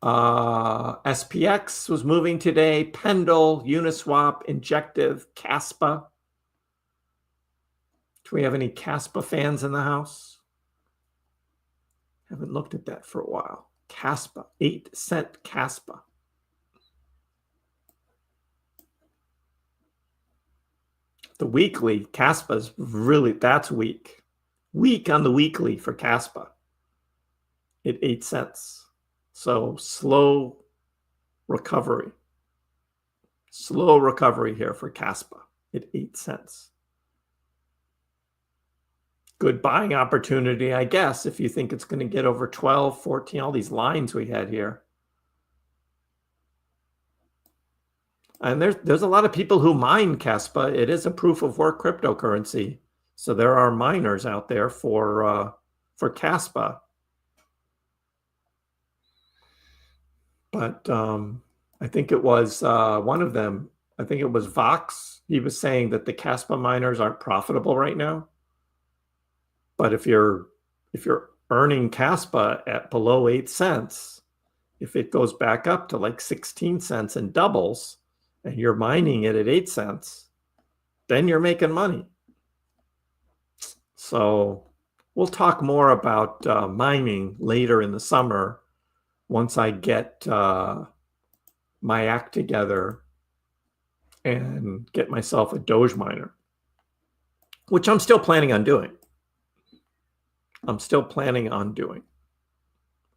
SPX was moving today. Pendle, Uniswap, Injective, Caspa. Do we have any Caspa fans in the house? Haven't looked at that for a while. Caspa, 8-cent Caspa. The weekly, Caspa's really, that's weak. Weak on the weekly for Caspa at 8 cents. So slow recovery. Slow recovery here for Caspa at 8 cents. Good buying opportunity, I guess, if you think it's going to get over 12, 14, all these lines we had here. And there's a lot of people who mine Caspa. It is a proof of work cryptocurrency. So there are miners out there for Caspa. But I think it was one of them, I think it was Vox. He was saying that the Caspa miners aren't profitable right now. But if you're earning Caspa at below 8 cents, if it goes back up to like 16 cents and doubles, and you're mining it at 8 cents, then you're making money. So we'll talk more about mining later in the summer once I get my act together and get myself a Doge miner, which I'm still planning on doing.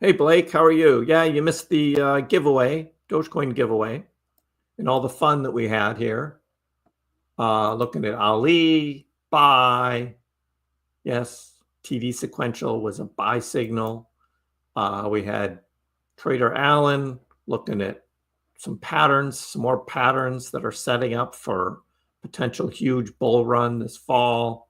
Hey, Blake, how are you? Yeah, you missed the giveaway, Dogecoin giveaway, and all the fun that we had here. Looking at Ali, buy. Yes, TD sequential was a buy signal. We had Trader Allen looking at some patterns, some more patterns that are setting up for potential huge bull run this fall.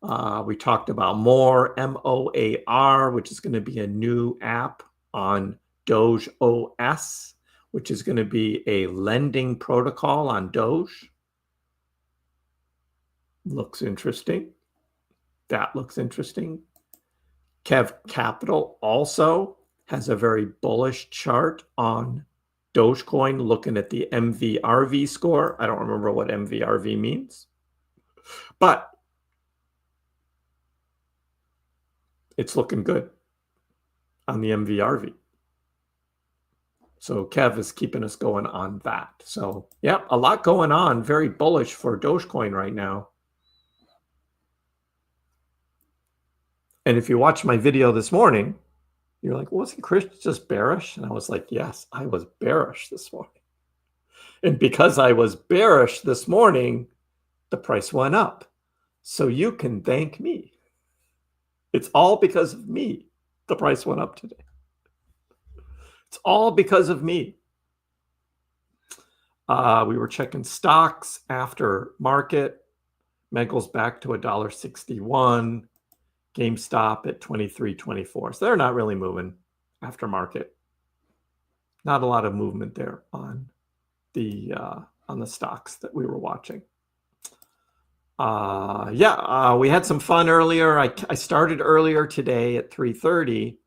We talked about more MOAR, which is going to be a new app on Doge OS, which is going to be a lending protocol on Doge. Looks interesting. That looks interesting. Kev Capital also has a very bullish chart on Dogecoin, looking at the MVRV score. I don't remember what MVRV means, but it's looking good on the MVRV. So Kev is keeping us going on that. So yeah, a lot going on. Very bullish for Dogecoin right now. And if you watch my video this morning, you're like, wasn't Kriss just bearish? And I was like, yes, I was bearish this morning. And because I was bearish this morning, the price went up. So you can thank me. It's all because of me. The price went up today. It's all because of me. We were checking stocks after market. Megle's back to $1.61. GameStop at 23.24. So they're not really moving after market. Not a lot of movement there on the stocks that we were watching. We had some fun earlier. I started earlier today at 3:30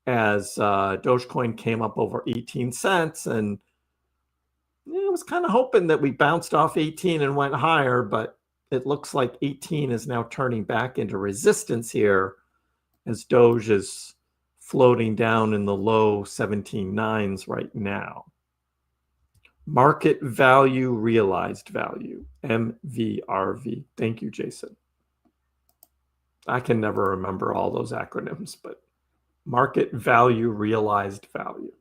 as Dogecoin came up over 18 cents, and I was kind of hoping that we bounced off 18 and went higher, but it looks like 18 is now turning back into resistance here as Doge is floating down in the low 17.9s right now. Market value, realized value, MVRV. Thank you, Jason. I can never remember all those acronyms, but market value, realized value.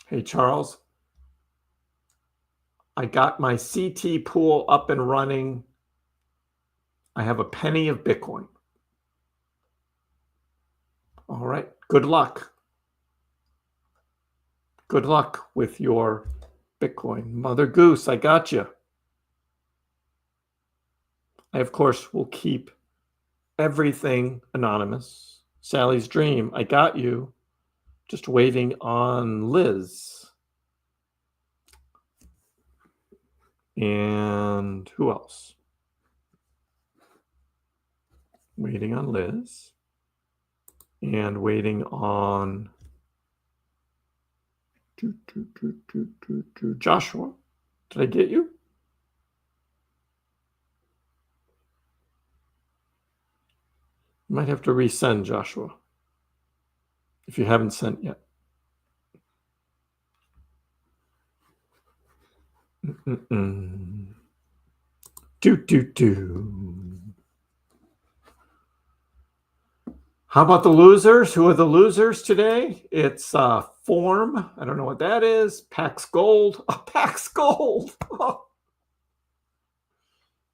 Hey, Charles. I got my CT pool up and running. I have a penny of Bitcoin. All right. Good luck. Good luck with your Bitcoin. Mother Goose, I got you. I, of course, will keep everything anonymous. Sally's dream, I got you. Just waiting on Liz. And who else? Waiting on Liz. And waiting on Joshua. Did I get you? You might have to resend, Joshua, if you haven't sent yet. How about the losers? Who are the losers today? It's Form. I don't know what that is. Pax Gold. Oh, Pax Gold. Oh.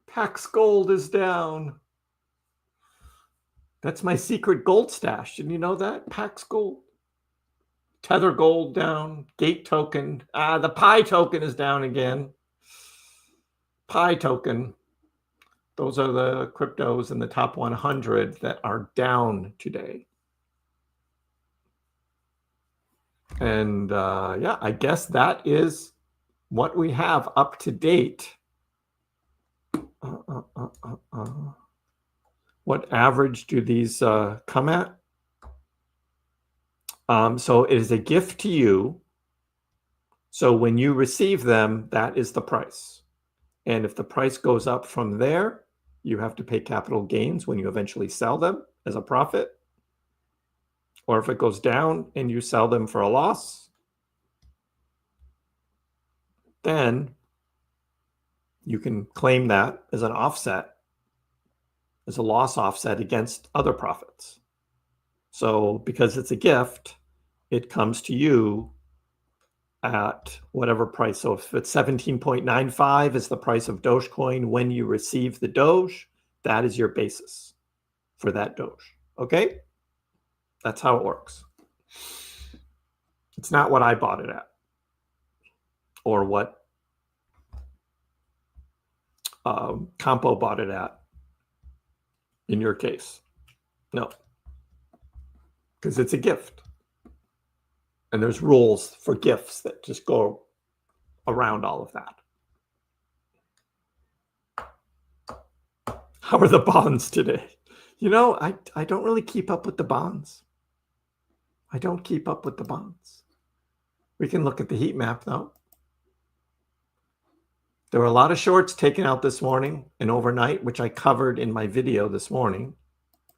Pax Gold is down. That's my secret gold stash. Didn't you know that? Pax Gold. Tether Gold down. Gate token. The Pi token is down again. Pi token. Those are the cryptos in the top 100 that are down today. And yeah, I guess that is what we have up to date. What average do these come at? So it is a gift to you. So when you receive them, that is the price. And if the price goes up from there, you have to pay capital gains when you eventually sell them as a profit. Or if it goes down and you sell them for a loss, then you can claim that as an offset, as a loss offset against other profits. So because it's a gift, it comes to you at whatever price. So if it's 17.95 is the price of Dogecoin when you receive the Doge, that is your basis for that Doge. Okay? That's how it works. It's not what I bought it at or what Campo bought it at in your case. No, because it's a gift. And there's rules for gifts that just go around all of that. How are the bonds today? You know, I don't really keep up with the bonds. I don't keep up with the bonds. We can look at the heat map, though. There were a lot of shorts taken out this morning and overnight, which I covered in my video this morning.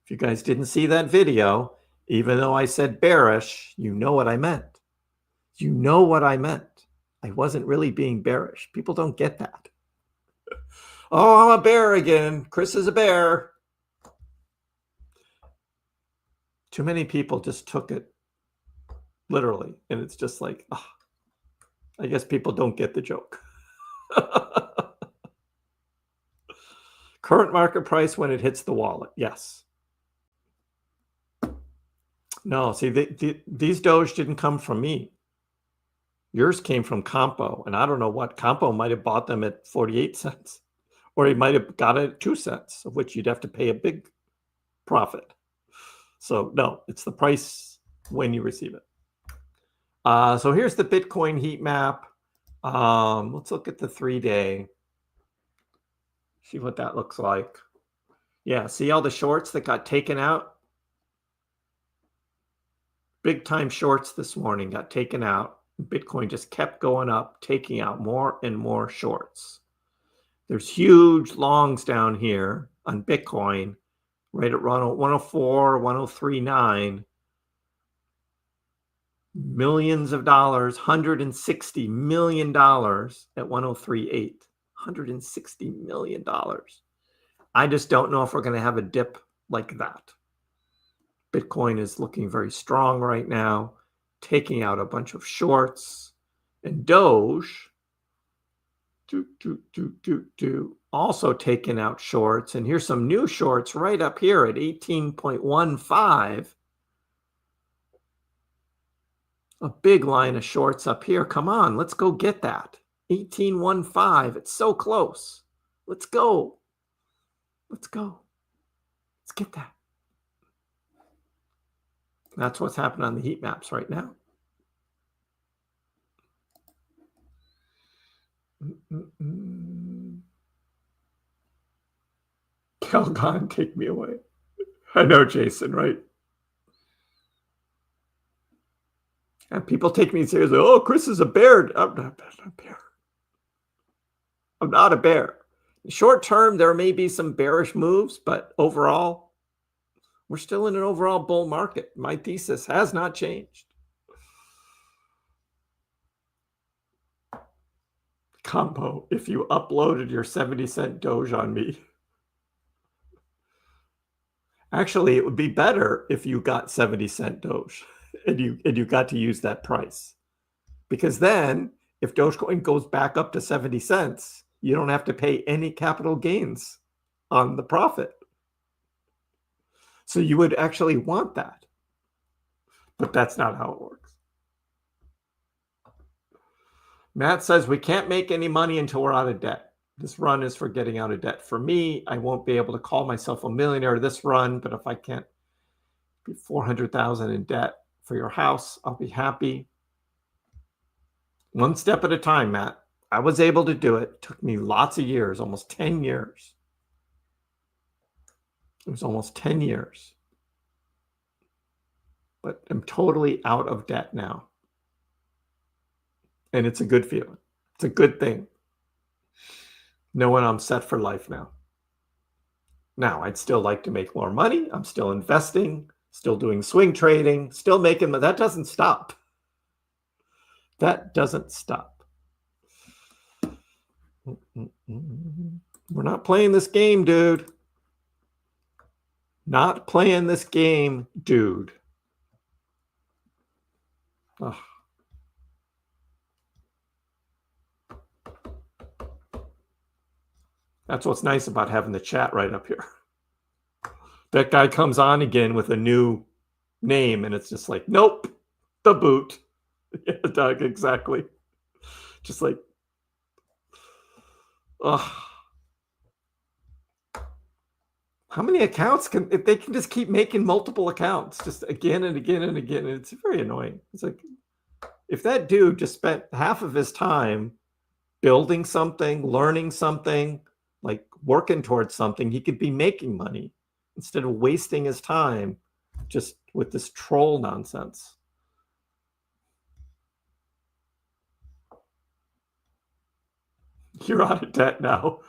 If you guys didn't see that video, even though I said bearish, you know what I meant. You know what I meant. I wasn't really being bearish. People don't get that. Oh, I'm a bear again. Kriss is a bear. Too many people just took it literally. And it's just like, oh, I guess people don't get the joke. Current market price when it hits the wallet. Yes. No, see, these Doge didn't come from me. Yours came from Campo. And I don't know what. Campo might have bought them at 48 cents. Or he might have got it at 2 cents, of which you'd have to pay a big profit. So no, it's the price when you receive it. So here's the Bitcoin heat map. Let's look at the 3-day. See what that looks like. Yeah, see all the shorts that got taken out? Big time shorts this morning got taken out. Bitcoin just kept going up, taking out more and more shorts. There's huge longs down here on Bitcoin, right at 104, 103.9. Millions of dollars, $160 million at 103.8. $160 million. I just don't know if we're going to have a dip like that. Bitcoin is looking very strong right now, taking out a bunch of shorts. And Doge, also taking out shorts. And here's some new shorts right up here at 18.15. A big line of shorts up here. Come on, let's go get that. 18.15. It's so close. Let's go. Let's go. Let's get that. That's what's happening on the heat maps right now. Calgon, take me away. I know, Jason, right? And people take me seriously. Oh, Kriss is a bear. I'm not a bear. I'm not a bear. Short term, there may be some bearish moves, but overall, we're still in an overall bull market. My thesis has not changed. Combo, if you uploaded your 70-cent Doge on me. Actually, it would be better if you got 70-cent Doge and you got to use that price. Because then, if Dogecoin goes back up to 70 cents, you don't have to pay any capital gains on the profit. So you would actually want that. But that's not how it works. Matt says we can't make any money until we're out of debt. This run is for getting out of debt. For me, I won't be able to call myself a millionaire this run, but if I can't be 400,000 in debt for your house, I'll be happy. One step at a time, Matt. I was able to do it. It took me lots of years, almost 10 years. It was almost 10 years. But I'm totally out of debt now. And it's a good feeling. It's a good thing. Knowing I'm set for life now. Now, I'd still like to make more money. I'm still investing, still doing swing trading, still making, but that doesn't stop. That doesn't stop. We're not playing this game, dude. Not playing this game, dude. Ugh. That's what's nice about having the chat right up here. That guy comes on again with a new name, and it's just like, nope, the boot. Yeah, Doug, exactly. Just like, ugh. How many accounts can, if they can just keep making multiple accounts, just again and again and again, and it's very annoying. It's like, if that dude just spent half of his time building something, learning something, like working towards something, he could be making money instead of wasting his time just with this troll nonsense. You're out of debt now.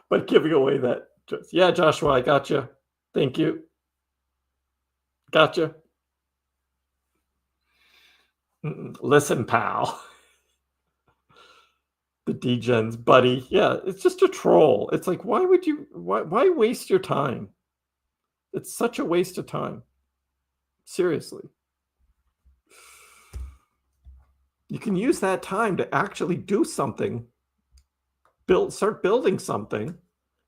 By giving away that. Yeah, Joshua, I got you. Thank you. Gotcha. Listen, pal. The D-Gens, buddy. Yeah, it's just a troll. It's like, why would you, why waste your time? It's such a waste of time. Seriously. You can use that time to actually do something. Start building something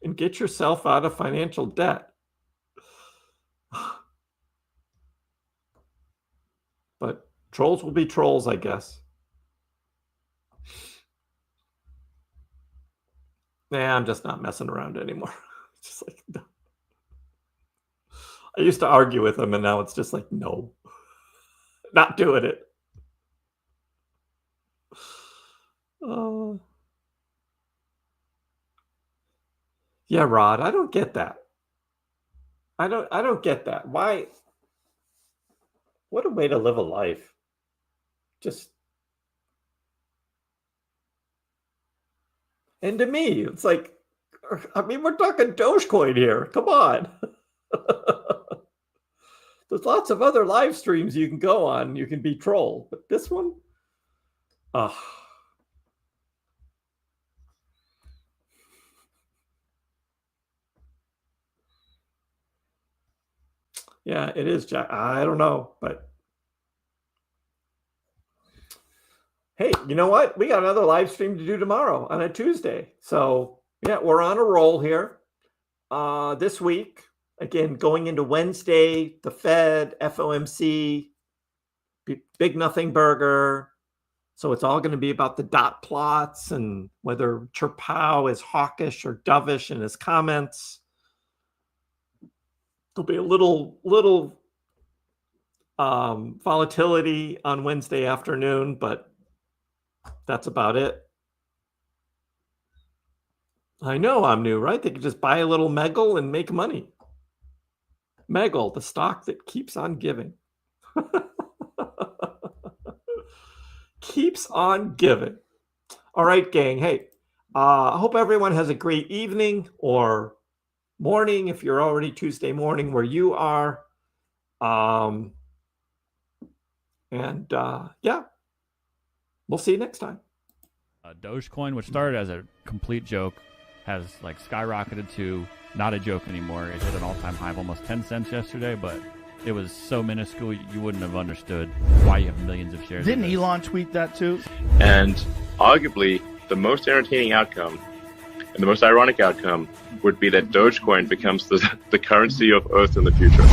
and get yourself out of financial debt. But trolls will be trolls, I guess. Nah, I'm just not messing around anymore. It's just like, no. I used to argue with them, and now it's just like, no, not doing it. Yeah, Rod, I don't get that. I don't get that. Why? What a way to live a life. Just, and to me, it's like, I mean, we're talking Dogecoin here. Come on. There's lots of other live streams you can go on. You can be trolled, but this one, yeah, it is, Jack. I don't know, but hey, you know what? We got another live stream to do tomorrow on a Tuesday. So yeah, we're on a roll here. This week, again, going into Wednesday, the Fed, FOMC, Big Nothing Burger, So it's all going to be about the dot plots and whether Chirpow is hawkish or dovish in his comments. There'll be a little volatility on Wednesday afternoon, but that's about it. I know I'm new, right? They could just buy a little Megal and make money. Megal, the stock that keeps on giving. Keeps on giving. All right, gang. Hey, I hope everyone has a great evening or morning if you're already Tuesday morning where you are. Yeah, we'll see you next time. Dogecoin, which started as a complete joke, has like skyrocketed to not a joke anymore. It hit an all-time high of almost 10 cents yesterday, but it was so minuscule you wouldn't have understood why you have millions of shares. Didn't Elon tweet that too? And arguably, the most entertaining outcome and the most ironic outcome would be that Dogecoin becomes the currency of Earth in the future.